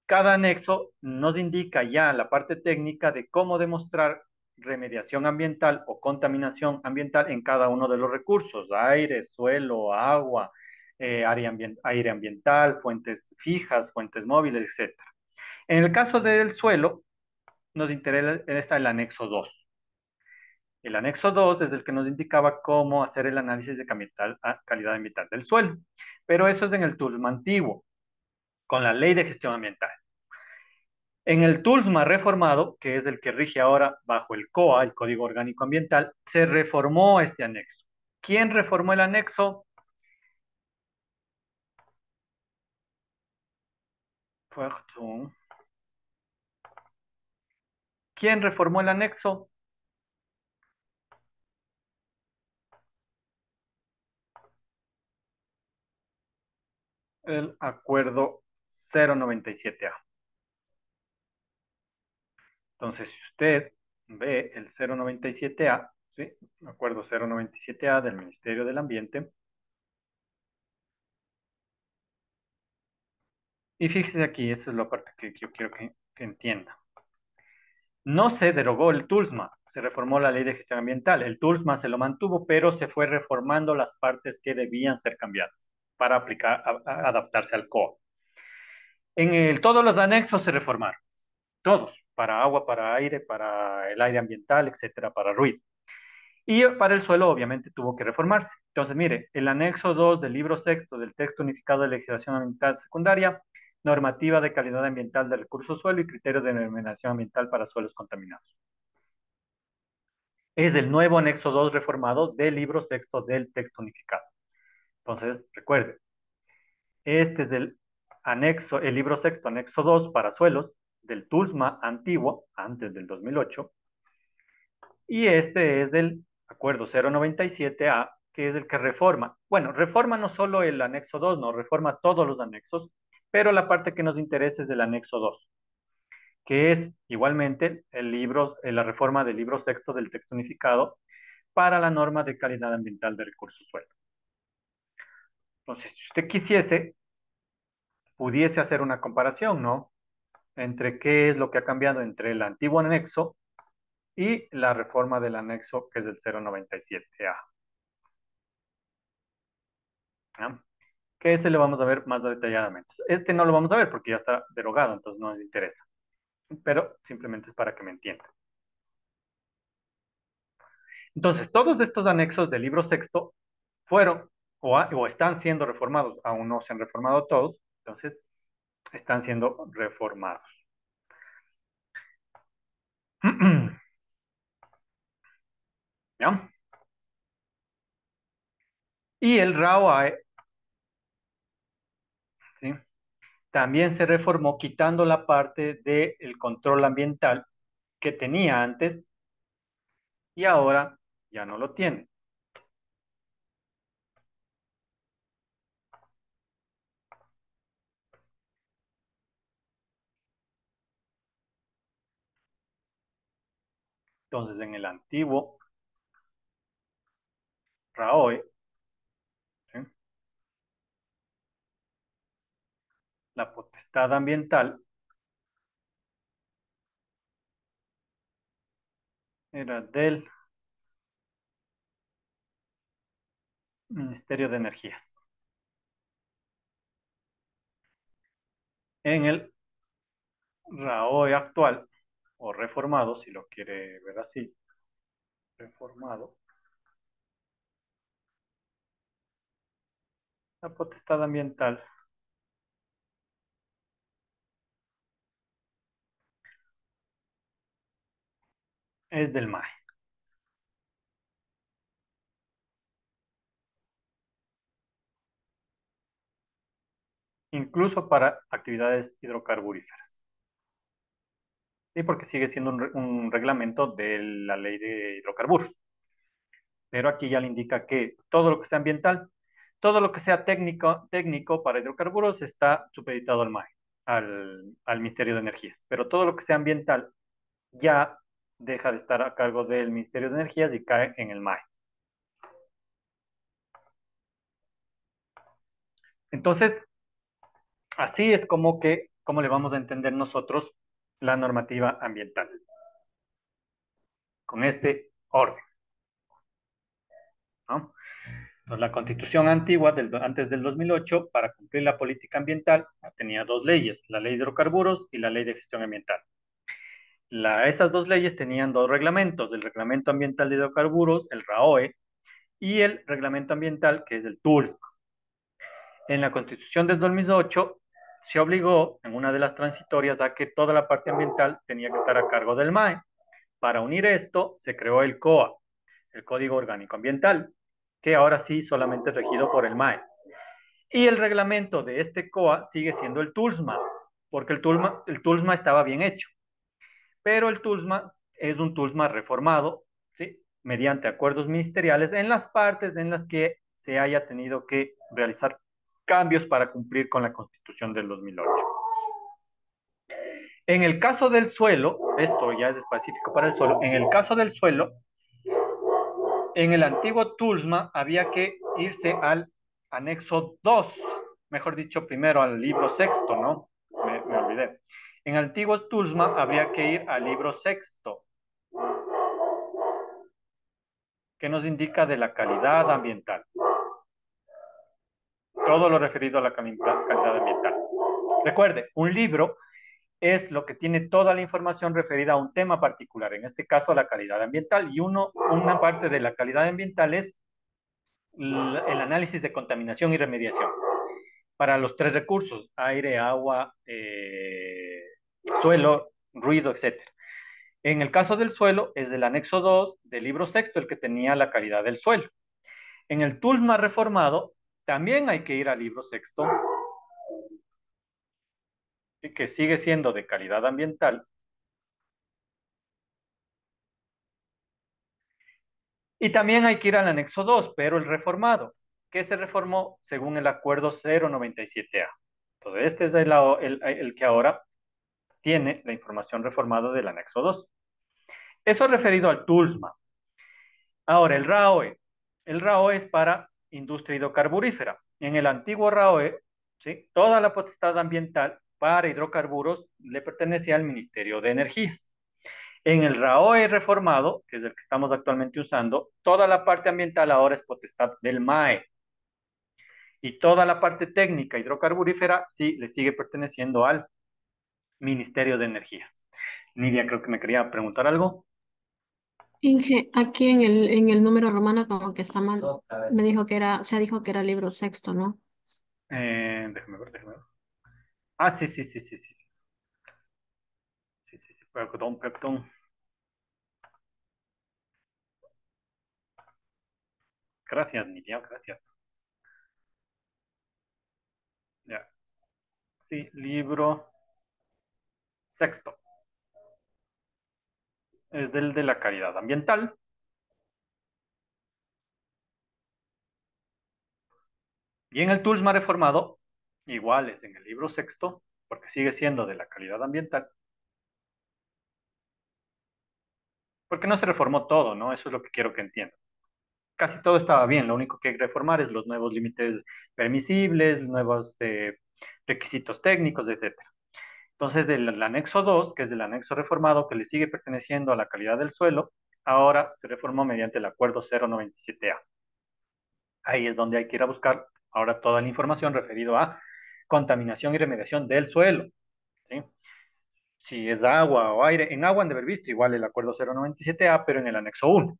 Cada anexo nos indica ya la parte técnica de cómo demostrar remediación ambiental o contaminación ambiental en cada uno de los recursos, aire, suelo, agua, aire ambiental, fuentes fijas, fuentes móviles, etc. En el caso del suelo, nos interesa el anexo 2. El anexo 2 es el que nos indicaba cómo hacer el análisis de calidad ambiental del suelo. Pero eso es en el TULSMA antiguo, con la Ley de Gestión Ambiental. En el TULSMA reformado, que es el que rige ahora bajo el COA, el Código Orgánico Ambiental, se reformó este anexo. ¿Quién reformó el anexo? ¿Quién reformó el anexo? El acuerdo 097A. Entonces, si usted ve el 097A, ¿sí? Acuerdo 097A del Ministerio del Ambiente, y fíjese aquí, esa es la parte que yo quiero que entienda. No se derogó el TULSMA, se reformó la Ley de Gestión Ambiental. El TULSMA se lo mantuvo, pero se fue reformando las partes que debían ser cambiadas para aplicar, adaptarse al COA. Todos los anexos se reformaron, todos, para agua, para aire, para el aire ambiental, etcétera, para ruido. Y para el suelo, obviamente, tuvo que reformarse. Entonces, mire, el anexo 2 del libro sexto del texto unificado de legislación ambiental secundaria, normativa de calidad ambiental del recurso suelo y criterios de denominación ambiental para suelos contaminados. Es el nuevo anexo 2 reformado del libro sexto del texto unificado. Entonces, recuerde, este es el anexo, el libro sexto, anexo 2 para suelos del TULSMA antiguo, antes del 2008, y este es del acuerdo 097A, que es el que reforma. Bueno, reforma no solo el anexo 2, no, reforma todos los anexos, pero la parte que nos interesa es el anexo 2, que es igualmente la reforma del libro sexto del texto unificado para la norma de calidad ambiental de recursos suelo. Entonces, si usted quisiese, pudiese hacer una comparación, ¿no? Entre qué es lo que ha cambiado entre el antiguo anexo y la reforma del anexo que es del 097A. ¿Ya? Que ese lo vamos a ver más detalladamente. Este no lo vamos a ver porque ya está derogado, entonces no nos interesa. Pero simplemente es para que me entiendan. Entonces, todos estos anexos del libro sexto fueron o están siendo reformados. Aún no se han reformado todos, entonces están siendo reformados. ¿Ya? Y el RAOAE, ¿sí? También se reformó quitando la parte del control ambiental que tenía antes y ahora ya no lo tiene. Entonces, en el antiguo RAOE, ¿sí? La potestad ambiental era del Ministerio de Energías. En el RAOE actual, o reformado, si lo quiere ver así, reformado, la potestad ambiental es del MAE. Incluso para actividades hidrocarburíferas. Sí, porque sigue siendo un reglamento de la ley de hidrocarburos. Pero aquí ya le indica que todo lo que sea ambiental, todo lo que sea técnico para hidrocarburos está supeditado al MAE, al Ministerio de Energías. Pero todo lo que sea ambiental ya deja de estar a cargo del Ministerio de Energías y cae en el MAE. Entonces, así es como le vamos a entender nosotros la normativa ambiental, con este orden, ¿no? Entonces, la Constitución antigua, antes del 2008, para cumplir la política ambiental, tenía dos leyes, la ley de hidrocarburos y la ley de gestión ambiental. Estas dos leyes tenían dos reglamentos, el Reglamento Ambiental de Hidrocarburos, el RAOE, y el Reglamento Ambiental, que es el TULS. En la Constitución del 2008 se obligó en una de las transitorias a que toda la parte ambiental tenía que estar a cargo del MAE. Para unir esto, se creó el COA, el Código Orgánico Ambiental, que ahora sí solamente es regido por el MAE. Y el reglamento de este COA sigue siendo el TULSMA, porque el TULSMA estaba bien hecho, pero el TULSMA es un TULSMA reformado, ¿sí? Mediante acuerdos ministeriales en las partes en las que se haya tenido que realizar cambios para cumplir con la Constitución del 2008. En el caso del suelo, esto ya es específico para el suelo, en el caso del suelo, en el antiguo TULSMA había que irse al anexo 2, mejor dicho, primero al libro sexto, ¿no? Me olvidé. En el antiguo TULSMA habría que ir al libro sexto, que nos indica de la calidad ambiental. Todo lo referido a la calidad ambiental. Recuerde, un libro es lo que tiene toda la información referida a un tema particular, en este caso a la calidad ambiental, y una parte de la calidad ambiental es el análisis de contaminación y remediación para los tres recursos, aire, agua, suelo, ruido, etcétera. En el caso del suelo, es del anexo 2 del libro sexto el que tenía la calidad del suelo. En el TULSMA reformado, también hay que ir al libro sexto, que sigue siendo de calidad ambiental, y también hay que ir al anexo 2, pero el reformado, que se reformó según el acuerdo 097A. Entonces, este es el que ahora tiene la información reformada del anexo 2. Eso referido al TULSMA. Ahora, el RAOE. El RAOE es para industria hidrocarburífera. En el antiguo RAOE, ¿sí? Toda la potestad ambiental para hidrocarburos le pertenecía al Ministerio de Energías. En el RAOE reformado, que es el que estamos actualmente usando, toda la parte ambiental ahora es potestad del MAE. Y toda la parte técnica hidrocarburífera sí le sigue perteneciendo al Ministerio de Energías. Nidia, creo que me quería preguntar algo. Inge, aquí en el número romano como que está mal. Me dijo que era, o sea, dijo que era libro sexto, ¿no? Déjame ver. Ah, sí, sí, sí, sí, sí, sí. Sí, sí, sí, perdón, perdón. Gracias, Nidia, gracias. Ya. Sí, libro sexto. Es del de la calidad ambiental. Y en el TULSMA reformado, igual es en el libro sexto, porque sigue siendo de la calidad ambiental, porque no se reformó todo, ¿no? Eso es lo que quiero que entiendan. Casi todo estaba bien, lo único que hay que reformar es los nuevos límites permisibles, nuevos requisitos técnicos, etcétera. Entonces, el anexo 2, que es del anexo reformado, que le sigue perteneciendo a la calidad del suelo, ahora se reformó mediante el acuerdo 097A. Ahí es donde hay que ir a buscar ahora toda la información referido a contaminación y remediación del suelo, ¿sí? Si es agua o aire, en agua han de haber visto igual el acuerdo 097A, pero en el anexo 1.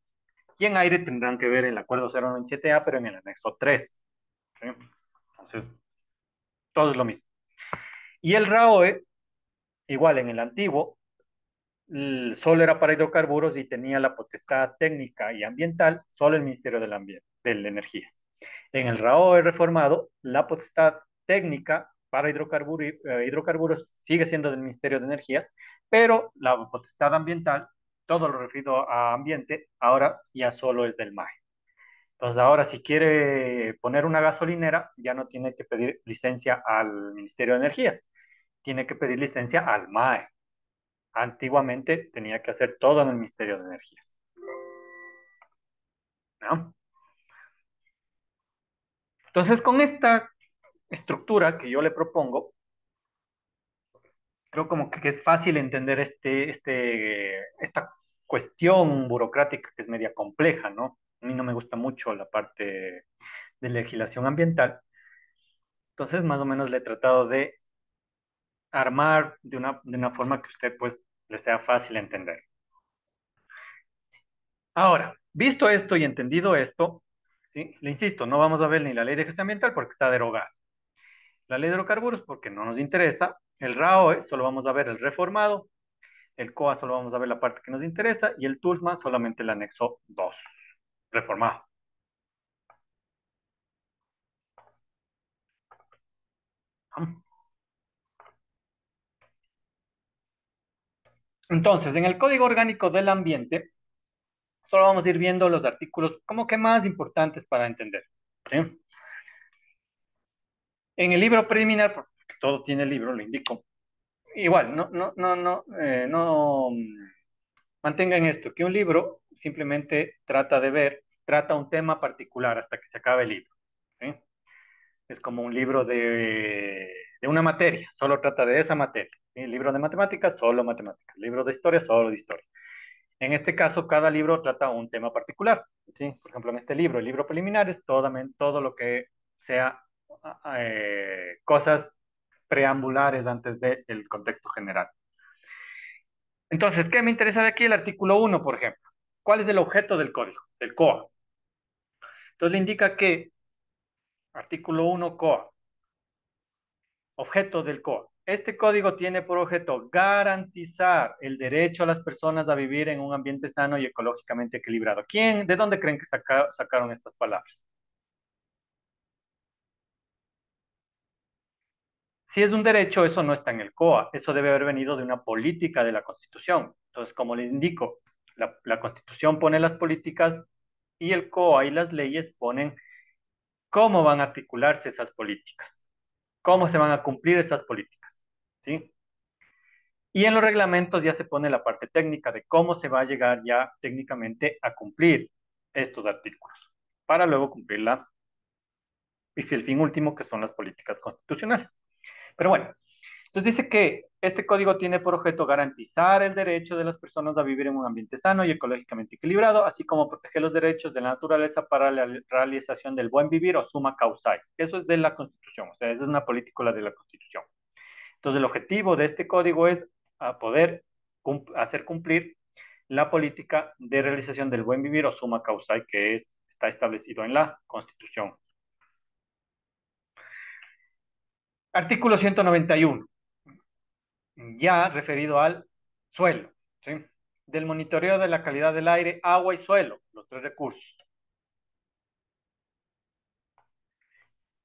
Y en aire tendrán que ver el acuerdo 097A, pero en el anexo 3. ¿Sí? Entonces, todo es lo mismo. Y el RAOE, igual en el antiguo, solo era para hidrocarburos y tenía la potestad técnica y ambiental solo el Ministerio del Ambiente, de la Energías. En el RAOE reformado, la potestad técnica para hidrocarburos sigue siendo del Ministerio de Energías, pero la potestad ambiental, todo lo referido a ambiente, ahora ya solo es del MAE. Entonces ahora si quiere poner una gasolinera, ya no tiene que pedir licencia al Ministerio de Energías, tiene que pedir licencia al MAE. Antiguamente tenía que hacer todo en el Ministerio de Energías, ¿no? Entonces, con esta estructura que yo le propongo, creo como que es fácil entender esta cuestión burocrática que es media compleja, ¿no? A mí no me gusta mucho la parte de legislación ambiental, entonces más o menos le he tratado de armar de una forma que usted pues les sea fácil entender. Ahora, visto esto y entendido esto, ¿sí? Le insisto, no vamos a ver ni la ley de gestión ambiental porque está derogada. La ley de hidrocarburos porque no nos interesa. El RAOE solo vamos a ver el reformado. El COA solo vamos a ver la parte que nos interesa. Y el TULSMA solamente el anexo 2, reformado. Entonces, en el Código Orgánico del Ambiente, solo vamos a ir viendo los artículos como que más importantes para entender. ¿Sí? En el libro preliminar, porque todo tiene libro, lo indico. Igual, no mantengan esto, que un libro simplemente trata un tema particular hasta que se acabe el libro. ¿Sí? Es como un libro de una materia, solo trata de esa materia. ¿Sí? El libro de matemáticas, solo matemáticas. El libro de historia, solo de historia. En este caso, cada libro trata un tema particular. ¿Sí? Por ejemplo, en este libro, el libro preliminar es todo lo que sea cosas preambulares antes del contexto general. Entonces, ¿qué me interesa de aquí? El artículo 1, por ejemplo. ¿Cuál es el objeto del código, del COA? Entonces le indica que, artículo 1, COA, objeto del COA. Este código tiene por objeto garantizar el derecho a las personas a vivir en un ambiente sano y ecológicamente equilibrado. ¿De dónde creen que sacaron estas palabras? Si es un derecho, eso no está en el COA, eso debe haber venido de una política de la Constitución. Entonces, como les indico, la Constitución pone las políticas y el COA y las leyes ponen cómo van a articularse esas políticas, cómo se van a cumplir esas políticas, ¿sí? Y en los reglamentos ya se pone la parte técnica de cómo se va a llegar ya técnicamente a cumplir estos artículos, para luego cumplirla y el fin último que son las políticas constitucionales. Pero bueno, entonces dice que este código tiene por objeto garantizar el derecho de las personas a vivir en un ambiente sano y ecológicamente equilibrado, así como proteger los derechos de la naturaleza para la realización del buen vivir o suma causa. Eso es de la Constitución, o sea, esa es una polícula de la Constitución. Entonces, el objetivo de este código es poder hacer cumplir la política de realización del buen vivir o suma causa, que está establecido en la Constitución. Artículo 191. Ya referido al suelo, ¿sí? Del monitoreo de la calidad del aire, agua y suelo, los tres recursos.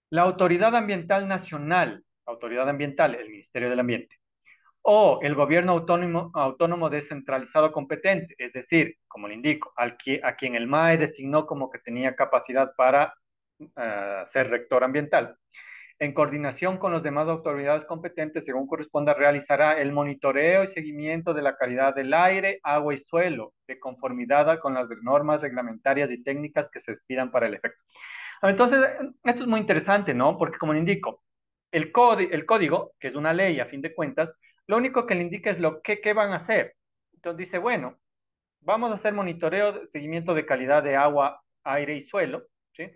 La Autoridad Ambiental Nacional, Autoridad Ambiental, el Ministerio del Ambiente, o el gobierno autónomo descentralizado competente, es decir, como le indico, a quien el MAE designó como que tenía capacidad para ser rector ambiental, en coordinación con las demás autoridades competentes, según corresponda, realizará el monitoreo y seguimiento de la calidad del aire, agua y suelo, de conformidad con las normas reglamentarias y técnicas que se expidan para el efecto. Entonces, esto es muy interesante, ¿no? Porque como le indico, el código, que es una ley a fin de cuentas, lo único que le indica es qué van a hacer. Entonces dice, bueno, vamos a hacer monitoreo, seguimiento de calidad de agua, aire y suelo, ¿sí?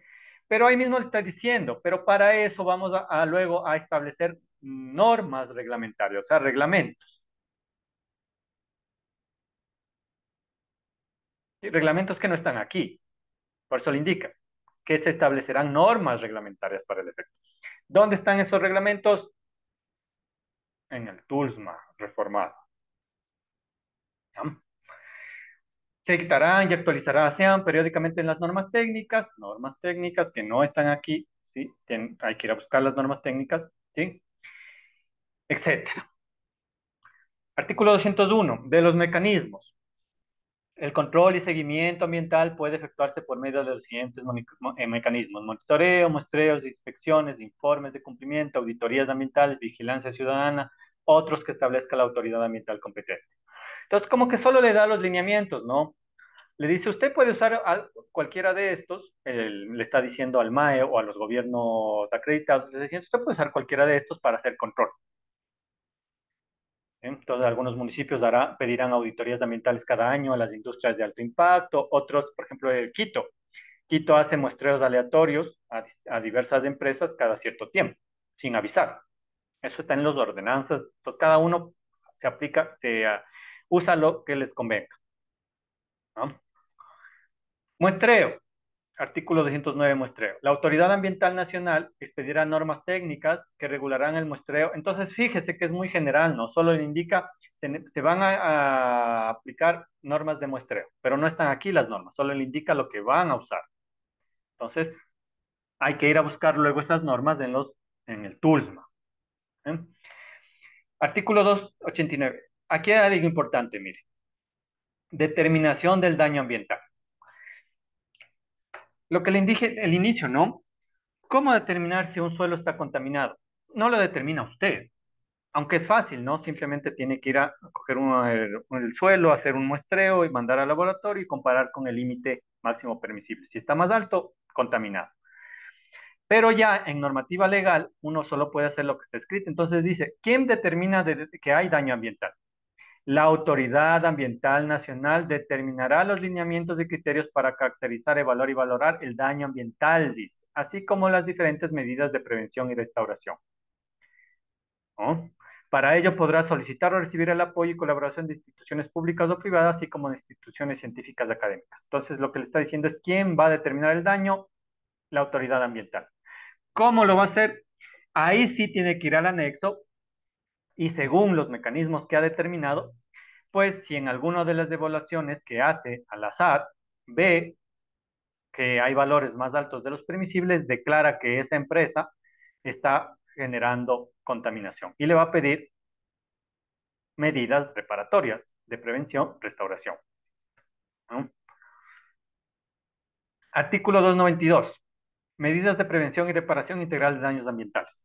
Pero ahí mismo le está diciendo, pero para eso vamos luego a establecer normas reglamentarias, o sea, reglamentos. Y reglamentos que no están aquí, por eso le indica que se establecerán normas reglamentarias para el efecto. ¿Dónde están esos reglamentos? En el TULSMA reformado. ¿No? Se quitarán y actualizarán, sean periódicamente en las normas técnicas que no están aquí, ¿sí? Hay que ir a buscar las normas técnicas, ¿sí? Etcétera. Artículo 201, de los mecanismos. El control y seguimiento ambiental puede efectuarse por medio de los siguientes mecanismos: monitoreo, muestreos, inspecciones, informes de cumplimiento, auditorías ambientales, vigilancia ciudadana, otros que establezca la autoridad ambiental competente. Entonces, como que solo le da los lineamientos, ¿no? Le dice, usted puede usar cualquiera de estos, le está diciendo al MAE o a los gobiernos acreditados, le dice, usted puede usar cualquiera de estos para hacer control. Entonces, algunos municipios pedirán auditorías ambientales cada año a las industrias de alto impacto, otros, por ejemplo, Quito. Quito hace muestreos aleatorios a diversas empresas cada cierto tiempo, sin avisar. Eso está en las ordenanzas. Entonces, cada uno se aplica, usa lo que les convenga, ¿no? Muestreo. Artículo 209, muestreo. La Autoridad Ambiental Nacional expedirá normas técnicas que regularán el muestreo. Entonces, fíjese que es muy general, ¿no? Solo le indica, se van a aplicar normas de muestreo, pero no están aquí las normas, solo le indica lo que van a usar. Entonces, hay que ir a buscar luego esas normas en el TULSMA. ¿Eh? Artículo 289. Aquí hay algo importante, mire. Determinación del daño ambiental. Lo que le dije el inicio, ¿no? ¿Cómo determinar si un suelo está contaminado? No lo determina usted, aunque es fácil, ¿no? Simplemente tiene que ir a coger el suelo, hacer un muestreo y mandar al laboratorio y comparar con el límite máximo permisible. Si está más alto, contaminado. Pero ya en normativa legal, uno solo puede hacer lo que está escrito. Entonces dice, ¿quién determina que hay daño ambiental? La Autoridad Ambiental Nacional determinará los lineamientos y criterios para caracterizar, evaluar y valorar el daño ambiental, dice, así como las diferentes medidas de prevención y restauración, ¿no? Para ello podrá solicitar o recibir el apoyo y colaboración de instituciones públicas o privadas, así como de instituciones científicas académicas. Entonces, lo que le está diciendo es quién va a determinar el daño, la autoridad ambiental. ¿Cómo lo va a hacer? Ahí sí tiene que ir al anexo y según los mecanismos que ha determinado, pues si en alguna de las evaluaciones que hace al azar ve que hay valores más altos de los permisibles, declara que esa empresa está generando contaminación y le va a pedir medidas reparatorias de prevención, restauración, ¿no? Artículo 292. Medidas de prevención y reparación integral de daños ambientales.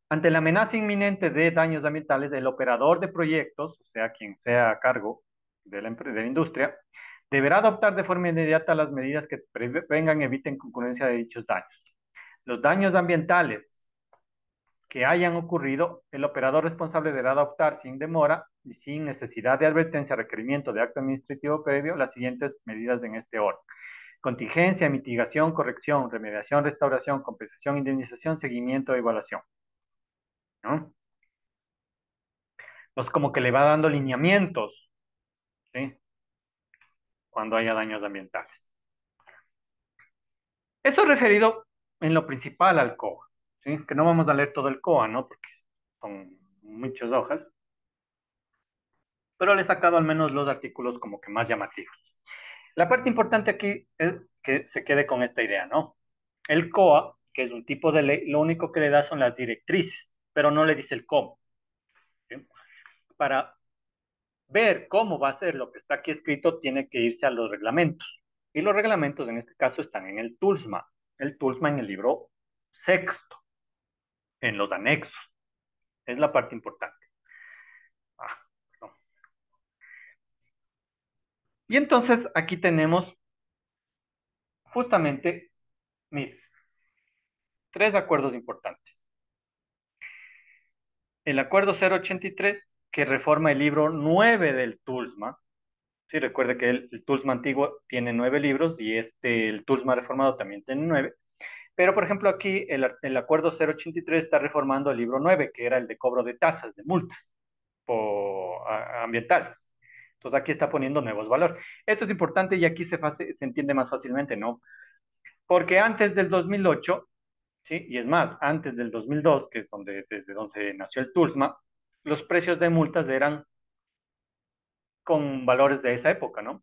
Ante la amenaza inminente de daños ambientales, el operador de proyectos, o sea, quien sea a cargo de la industria, deberá adoptar de forma inmediata las medidas que prevengan y eviten concurrencia de dichos daños. Los daños ambientales que hayan ocurrido, el operador responsable deberá adoptar sin demora y sin necesidad de advertencia, requerimiento de acto administrativo previo, las siguientes medidas en este orden: contingencia, mitigación, corrección, remediación, restauración, compensación, indemnización, seguimiento, evaluación, ¿no? Entonces, como que le va dando lineamientos, ¿sí? Cuando haya daños ambientales. Eso referido en lo principal al COA, ¿sí? Que no vamos a leer todo el COA, ¿no? Porque son muchas hojas, pero le he sacado al menos los artículos como que más llamativos. La parte importante aquí es que se quede con esta idea, ¿no? El COA, que es un tipo de ley, lo único que le da son las directrices, pero no le dice el cómo, ¿sí? Para ver cómo va a ser lo que está aquí escrito, tiene que irse a los reglamentos. Y los reglamentos en este caso están en el TULSMA. El TULSMA en el libro sexto, en los anexos. Es la parte importante. Ah, no. Y entonces aquí tenemos justamente, mire, tres acuerdos importantes. El acuerdo 083, que reforma el libro 9 del TULSMA. Sí, recuerde que el TULSMA antiguo tiene 9 libros y el TULSMA reformado también tiene 9. Pero, por ejemplo, aquí el acuerdo 083 está reformando el libro 9, que era el de cobro de tasas, de multas ambientales. Entonces, aquí está poniendo nuevos valores. Esto es importante y aquí se entiende más fácilmente, ¿no? Porque antes del 2008, ¿sí? Y es más, antes del 2002, que es desde donde nació el TULSMA, los precios de multas eran con valores de esa época, ¿no?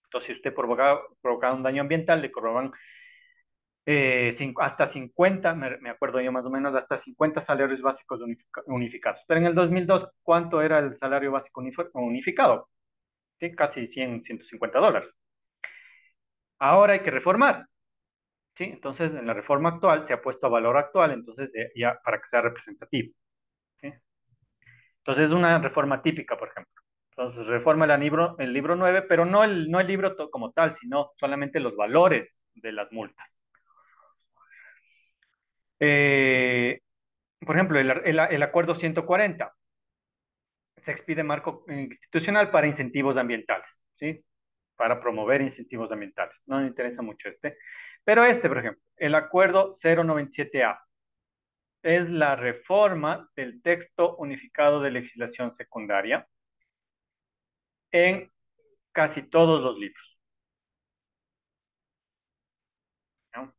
Entonces, si usted provocaba un daño ambiental, le cobraban hasta 50, me acuerdo yo más o menos, hasta 50 salarios básicos unificados. Pero en el 2002, ¿cuánto era el salario básico unificado? ¿Sí? Casi 100, $150. Ahora hay que reformar, ¿sí? Entonces, en la reforma actual se ha puesto a valor actual, entonces ya para que sea representativo, ¿sí? Entonces, es una reforma típica, por ejemplo. Entonces, reforma el libro 9, pero no el libro como tal, sino solamente los valores de las multas. Eh, por ejemplo, el acuerdo 140 se expide marco institucional para incentivos ambientales, ¿sí? Para promover incentivos ambientales. No me interesa mucho este. Pero por ejemplo, el acuerdo 097A, es la reforma del texto unificado de legislación secundaria en casi todos los libros, ¿no?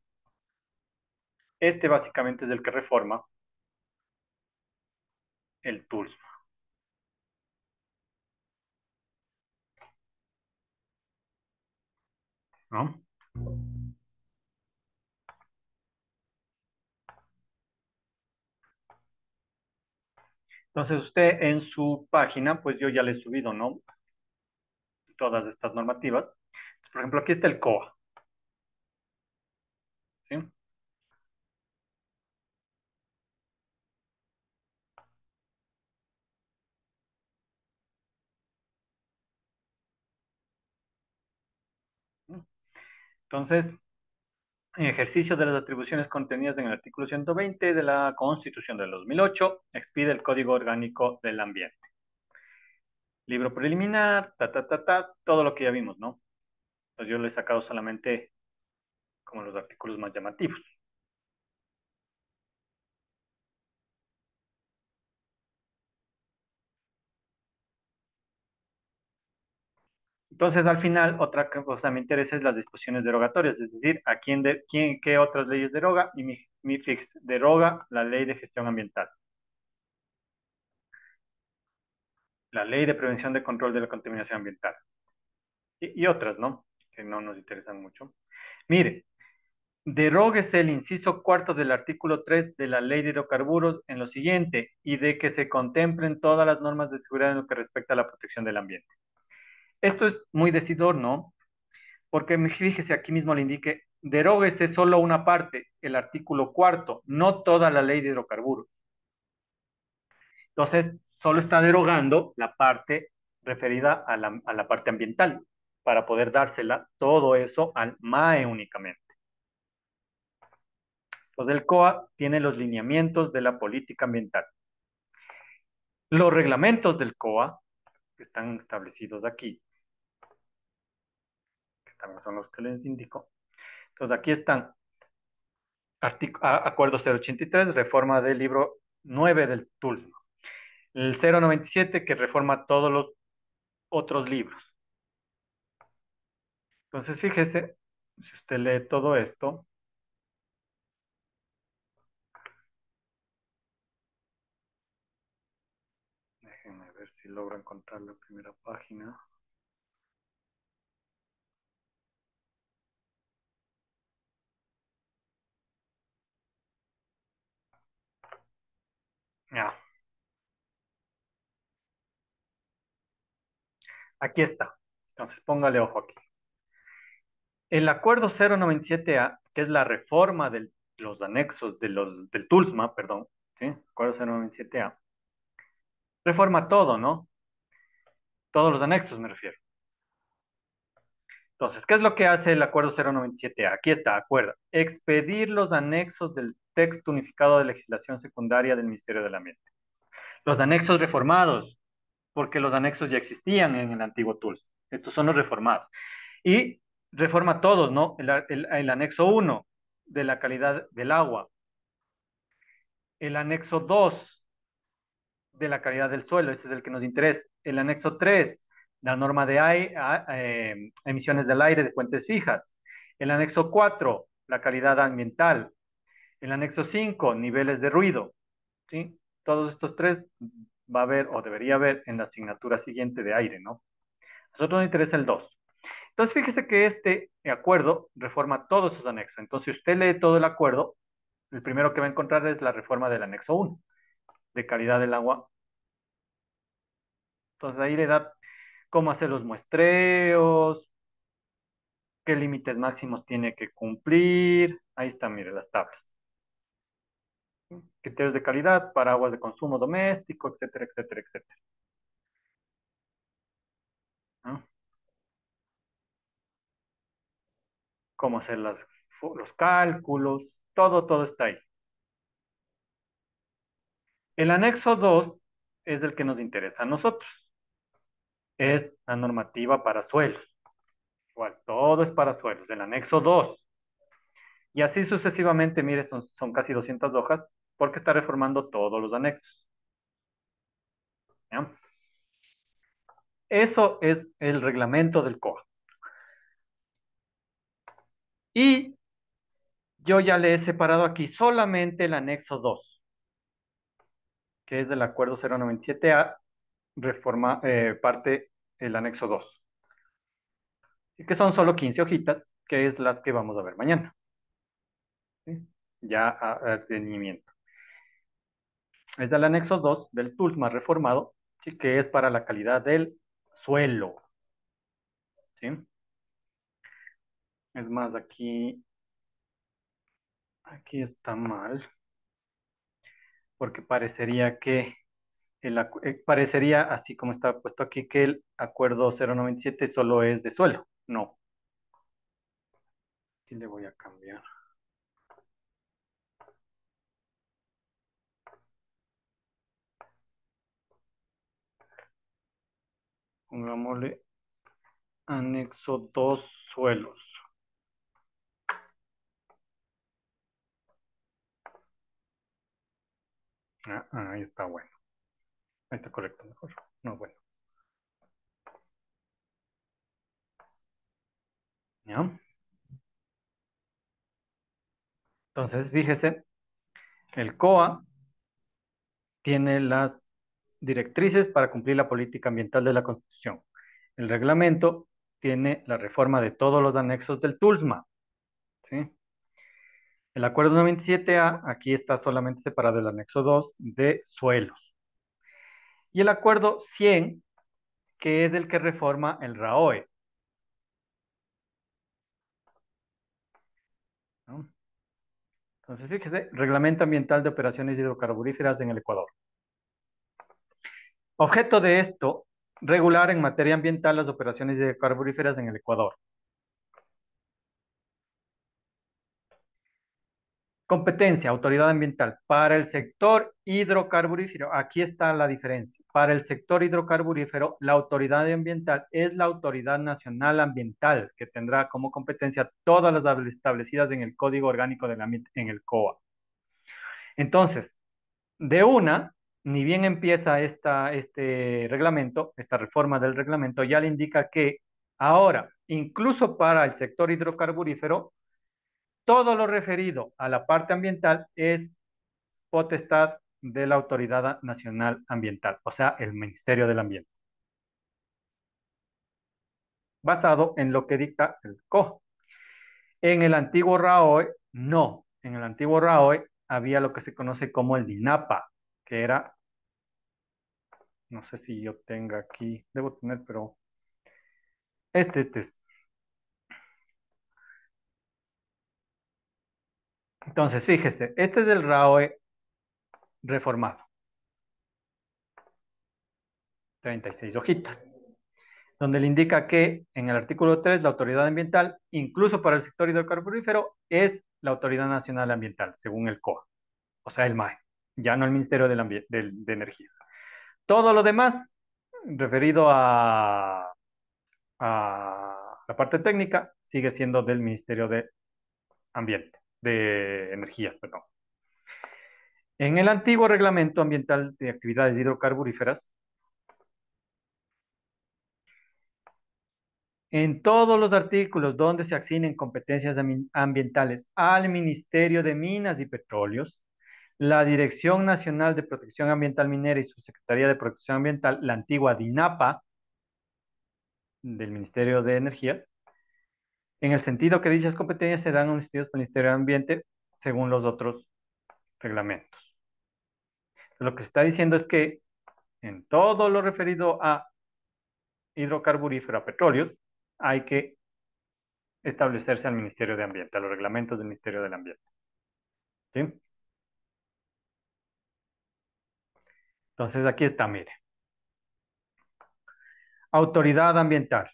Este básicamente es el que reforma el TULSMA, ¿no? Entonces usted en su página, pues yo ya le he subido, ¿no? Todas estas normativas. Por ejemplo, aquí está el COA, ¿sí? Entonces, en ejercicio de las atribuciones contenidas en el artículo 120 de la Constitución del 2008, expide el Código Orgánico del Ambiente. Libro preliminar, todo lo que ya vimos, ¿no? Entonces yo lo he sacado solamente como los artículos más llamativos. Entonces, al final, otra cosa me interesa es las disposiciones derogatorias, es decir, qué otras leyes deroga, y mi fix deroga la ley de gestión ambiental, la ley de prevención de control de la contaminación ambiental, y otras, ¿no? Que no nos interesan mucho. Mire, deróguese el inciso cuarto del artículo 3 de la ley de hidrocarburos en lo siguiente, y de que se contemplen todas las normas de seguridad en lo que respecta a la protección del ambiente. Esto es muy decidor, ¿no? Porque fíjese, aquí mismo le indique, deróguese solo una parte, el artículo cuarto, no toda la ley de hidrocarburos. Entonces, solo está derogando la parte referida a la parte ambiental, para poder dársela todo eso al MAE únicamente. Entonces, el COA tiene los lineamientos de la política ambiental. Los reglamentos del COA, que están establecidos aquí, que también son los que les indico. Entonces, aquí están Acuerdo 083, reforma del libro 9 del TULSMA. El 097 que reforma todos los otros libros. Entonces, fíjese, si usted lee todo esto, déjenme ver si logro encontrar la primera página. Ya, aquí está. Entonces, póngale ojo aquí. El acuerdo 097A, que es la reforma de los anexos del TULSMA, perdón, ¿sí? Acuerdo 097A, reforma todo, ¿no? Todos los anexos me refiero. Entonces, ¿qué es lo que hace el acuerdo 097A? Aquí está, acuerdo. Expedir los anexos del texto unificado de legislación secundaria del Ministerio del Ambiente. Los anexos reformados, porque los anexos ya existían en el antiguo TULS. Estos son los reformados. Y reforma todos, ¿no? El anexo 1 de la calidad del agua. El anexo 2 de la calidad del suelo, ese es el que nos interesa. El anexo 3, la norma de emisiones del aire de fuentes fijas. El anexo 4, la calidad ambiental. El anexo 5, niveles de ruido. ¿Sí? Todos estos tres va a haber o debería haber en la asignatura siguiente de aire, ¿no? A nosotros nos interesa el 2. Entonces, fíjese que este acuerdo reforma todos sus anexos. Entonces, si usted lee todo el acuerdo, el primero que va a encontrar es la reforma del anexo 1, de calidad del agua. Entonces, ahí le da cómo hacer los muestreos, qué límites máximos tiene que cumplir. Ahí están, mire, las tablas. Criterios de calidad para aguas de consumo doméstico, etcétera, etcétera, etcétera. ¿No? Cómo hacer los cálculos, todo está ahí. El anexo 2 es el que nos interesa a nosotros. Es la normativa para suelos. Igual, todo es para suelos. El anexo 2. Y así sucesivamente, mire, son casi 200 hojas. porque está reformando todos los anexos. ¿Ya? Eso es el reglamento del COA. Y yo ya le he separado aquí solamente el anexo 2, que es del acuerdo 097A, parte el anexo 2, y que son solo 15 hojitas, que es las que vamos a ver mañana. ¿Sí? Ya a detenimiento. Es el anexo 2 del TULSMA reformado, ¿sí? Que es para la calidad del suelo. ¿Sí? Es más, aquí está mal, porque parecería que parecería, así como está puesto aquí, que el acuerdo 097 solo es de suelo. No. Aquí le voy a cambiar. Pongámosle anexo 2 suelos. Ahí está bueno. Ahí está correcto, mejor. No, bueno. ¿Ya? Entonces, fíjese, el COA tiene las directrices para cumplir la política ambiental de la Constitución. El reglamento tiene la reforma de todos los anexos del TULSMA. ¿Sí? El acuerdo 97A, aquí está solamente separado el anexo 2 de suelos. Y el acuerdo 100, que es el que reforma el RAOE. ¿No? Entonces, fíjese, Reglamento Ambiental de Operaciones Hidrocarburíferas en el Ecuador. Objeto de esto, regular en materia ambiental las operaciones hidrocarburíferas en el Ecuador. Competencia, autoridad ambiental. Para el sector hidrocarburífero, aquí está la diferencia. Para el sector hidrocarburífero, la autoridad ambiental es la Autoridad Nacional Ambiental, que tendrá como competencia todas las establecidas en el Código Orgánico del Ambiente, en el COA. Entonces, de una, ni bien empieza este reglamento, esta reforma del reglamento, ya le indica que ahora, incluso para el sector hidrocarburífero, todo lo referido a la parte ambiental es potestad de la Autoridad Nacional Ambiental, o sea, el Ministerio del Ambiente, basado en lo que dicta el COA. En el antiguo RAOE, no. En el antiguo RAOE había lo que se conoce como el DINAPA, que era, no sé si yo tenga aquí, debo tener, pero este es. Entonces, fíjese, este es el RAOE reformado, 36 hojitas, donde le indica que en el artículo 3 la autoridad ambiental, incluso para el sector hidrocarburífero, es la Autoridad Nacional Ambiental, según el COA, o sea, el MAE, ya no el Ministerio de Energía. Todo lo demás, referido a la parte técnica, sigue siendo del Ministerio de Ambiente, de Energías, perdón. En el antiguo Reglamento Ambiental de Actividades Hidrocarburíferas, en todos los artículos donde se asignen competencias ambientales al Ministerio de Minas y Petróleos, la Dirección Nacional de Protección Ambiental Minera y su Secretaría de Protección Ambiental, la antigua DINAPA, del Ministerio de Energías, en el sentido que dichas competencias serán administradas por el Ministerio de Ambiente según los otros reglamentos. Lo que se está diciendo es que en todo lo referido a hidrocarburífero, a petróleos, hay que establecerse al Ministerio de Ambiente, a los reglamentos del Ministerio del Ambiente. ¿Sí? Entonces aquí está, mire. Autoridad Ambiental.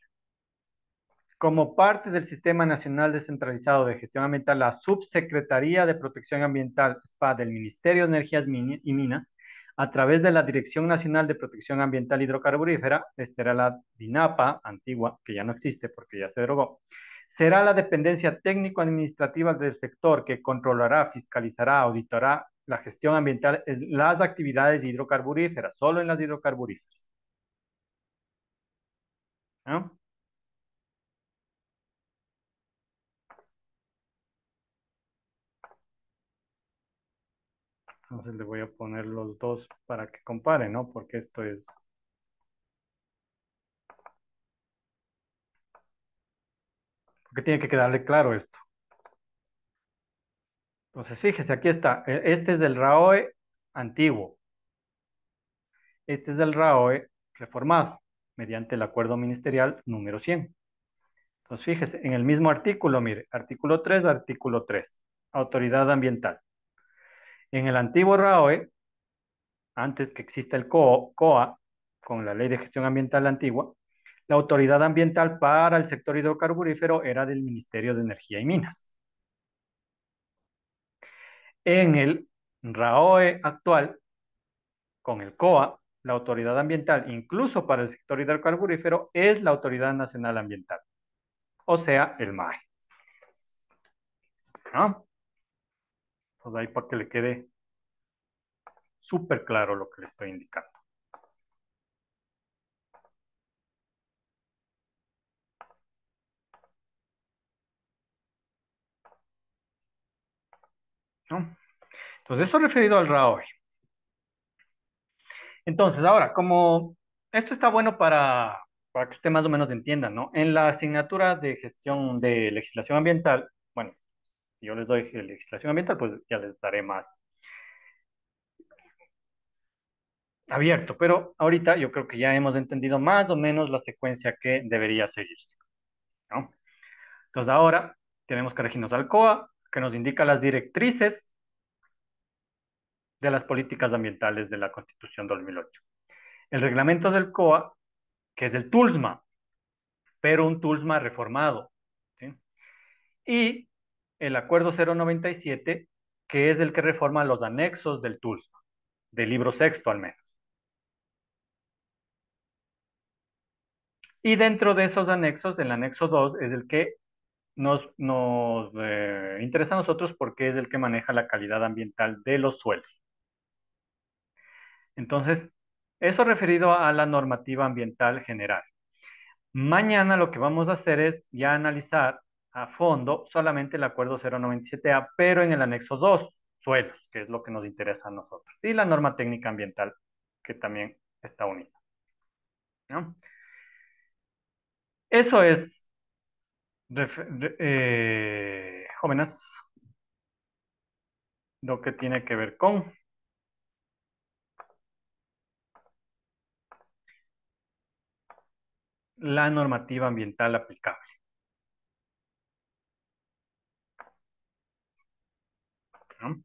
Como parte del Sistema Nacional Descentralizado de Gestión Ambiental, la Subsecretaría de Protección Ambiental, SPA, del Ministerio de Energías y Minas, a través de la Dirección Nacional de Protección Ambiental Hidrocarburífera, esta era la DINAPA, antigua, que ya no existe porque ya se derogó, será la dependencia técnico-administrativa del sector que controlará, fiscalizará, auditará la gestión ambiental es las actividades hidrocarburíferas, solo en las hidrocarburíferas. ¿No? Entonces le voy a poner los dos para que compare, ¿no? Porque esto es... Porque tiene que quedarle claro esto. Entonces, fíjese, aquí está. Este es del RAOE antiguo. Este es del RAOE reformado, mediante el acuerdo ministerial número 100. Entonces, fíjese, en el mismo artículo, mire, artículo 3, autoridad ambiental. En el antiguo RAOE, antes que exista el COA, con la ley de gestión ambiental antigua, la autoridad ambiental para el sector hidrocarburífero era del Ministerio de Energía y Minas. En el RAOE actual, con el COA, la autoridad ambiental, incluso para el sector hidrocarburífero, es la Autoridad Nacional Ambiental, o sea, el MAE. ¿No? Pues ahí para que le quede súper claro lo que le estoy indicando. ¿No? Entonces, eso referido al RAOE. Entonces, ahora, como esto está bueno para que usted más o menos entienda, ¿no? En la asignatura de gestión de legislación ambiental, bueno, yo les doy legislación ambiental, pues ya les daré más abierto, pero ahorita yo creo que ya hemos entendido más o menos la secuencia que debería seguirse, ¿no? Entonces, ahora tenemos que regirnos al COA, que nos indica las directrices de las políticas ambientales de la Constitución 2008. El reglamento del COA, que es el TULSMA, pero un TULSMA reformado, ¿sí? Y el Acuerdo 097, que es el que reforma los anexos del TULSMA, del libro sexto al menos. Y dentro de esos anexos, el anexo 2 es el que nos interesa a nosotros porque es el que maneja la calidad ambiental de los suelos. Entonces, eso referido a la normativa ambiental general. Mañana lo que vamos a hacer es ya analizar a fondo solamente el acuerdo 097A, pero en el anexo 2, suelos, que es lo que nos interesa a nosotros, y la norma técnica ambiental, que también está unida, ¿no? Eso es, jóvenes, lo que tiene que ver con la normativa ambiental aplicable, ¿no?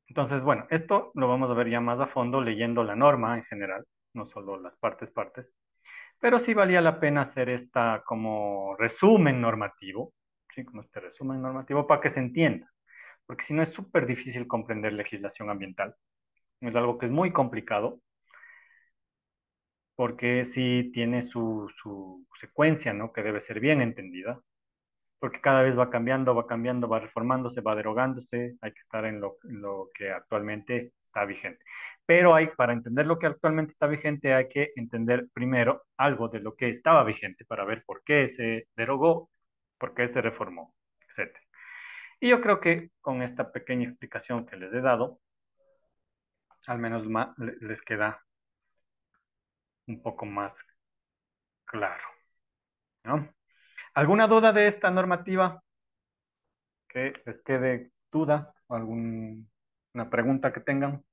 Entonces, bueno, esto lo vamos a ver ya más a fondo leyendo la norma en general, no solo las partes, pero sí valía la pena hacer esta como resumen normativo, ¿sí? Como este resumen normativo para que se entienda, porque si no es súper difícil comprender legislación ambiental, es algo que es muy complicado, porque sí tiene su secuencia, ¿no? Que debe ser bien entendida, porque cada vez va cambiando, va reformándose, va derogándose, hay que estar en lo que actualmente está vigente. Pero hay, para entender lo que actualmente está vigente, hay que entender primero algo de lo que estaba vigente para ver por qué se derogó, por qué se reformó, etcétera. Y yo creo que con esta pequeña explicación que les he dado, al menos les queda un poco más claro, ¿no? ¿Alguna duda de esta normativa? Que les quede duda o alguna pregunta que tengan.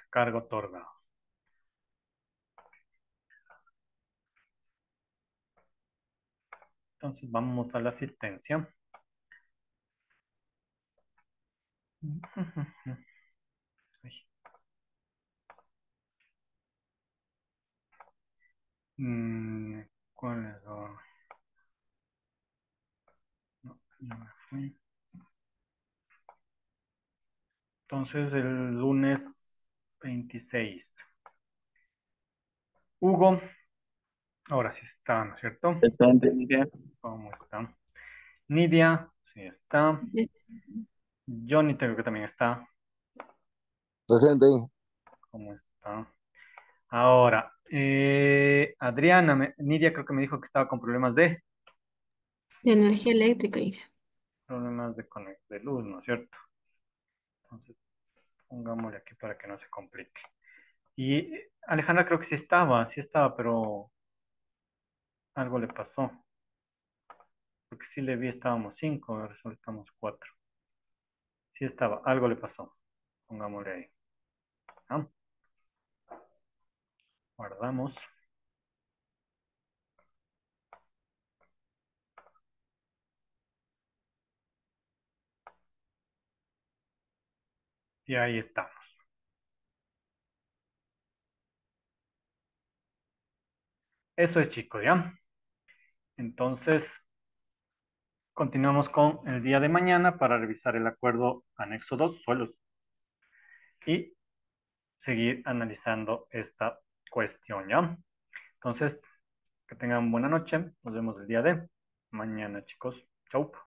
Cargo otorgado. Entonces vamos a la asistencia. ¿Cuáles son? No, ya me fui. Entonces, el lunes 26. Hugo, ahora sí está, ¿no es cierto? Presente, Miguel. ¿Cómo está? Nidia, sí está. Johnny, creo que también está. Presente. ¿Cómo está? Ahora, Adriana, Nidia creo que me dijo que estaba con De energía eléctrica, hija. problemas de luz, ¿no es cierto? Entonces, pongámosle aquí para que no se complique. Y Alejandra creo que sí estaba, pero algo le pasó. Porque sí le vi, estábamos cinco, ahora solo estamos cuatro. Sí estaba, algo le pasó. Pongámosle ahí. ¿Ah? Guardamos. Y ahí estamos. Eso es, chicos, ¿ya? Entonces, continuamos con el día de mañana para revisar el acuerdo anexo 2 suelos, y seguir analizando esta cuestión, ¿ya? Entonces, que tengan buena noche. Nos vemos el día de mañana, chicos. Chau.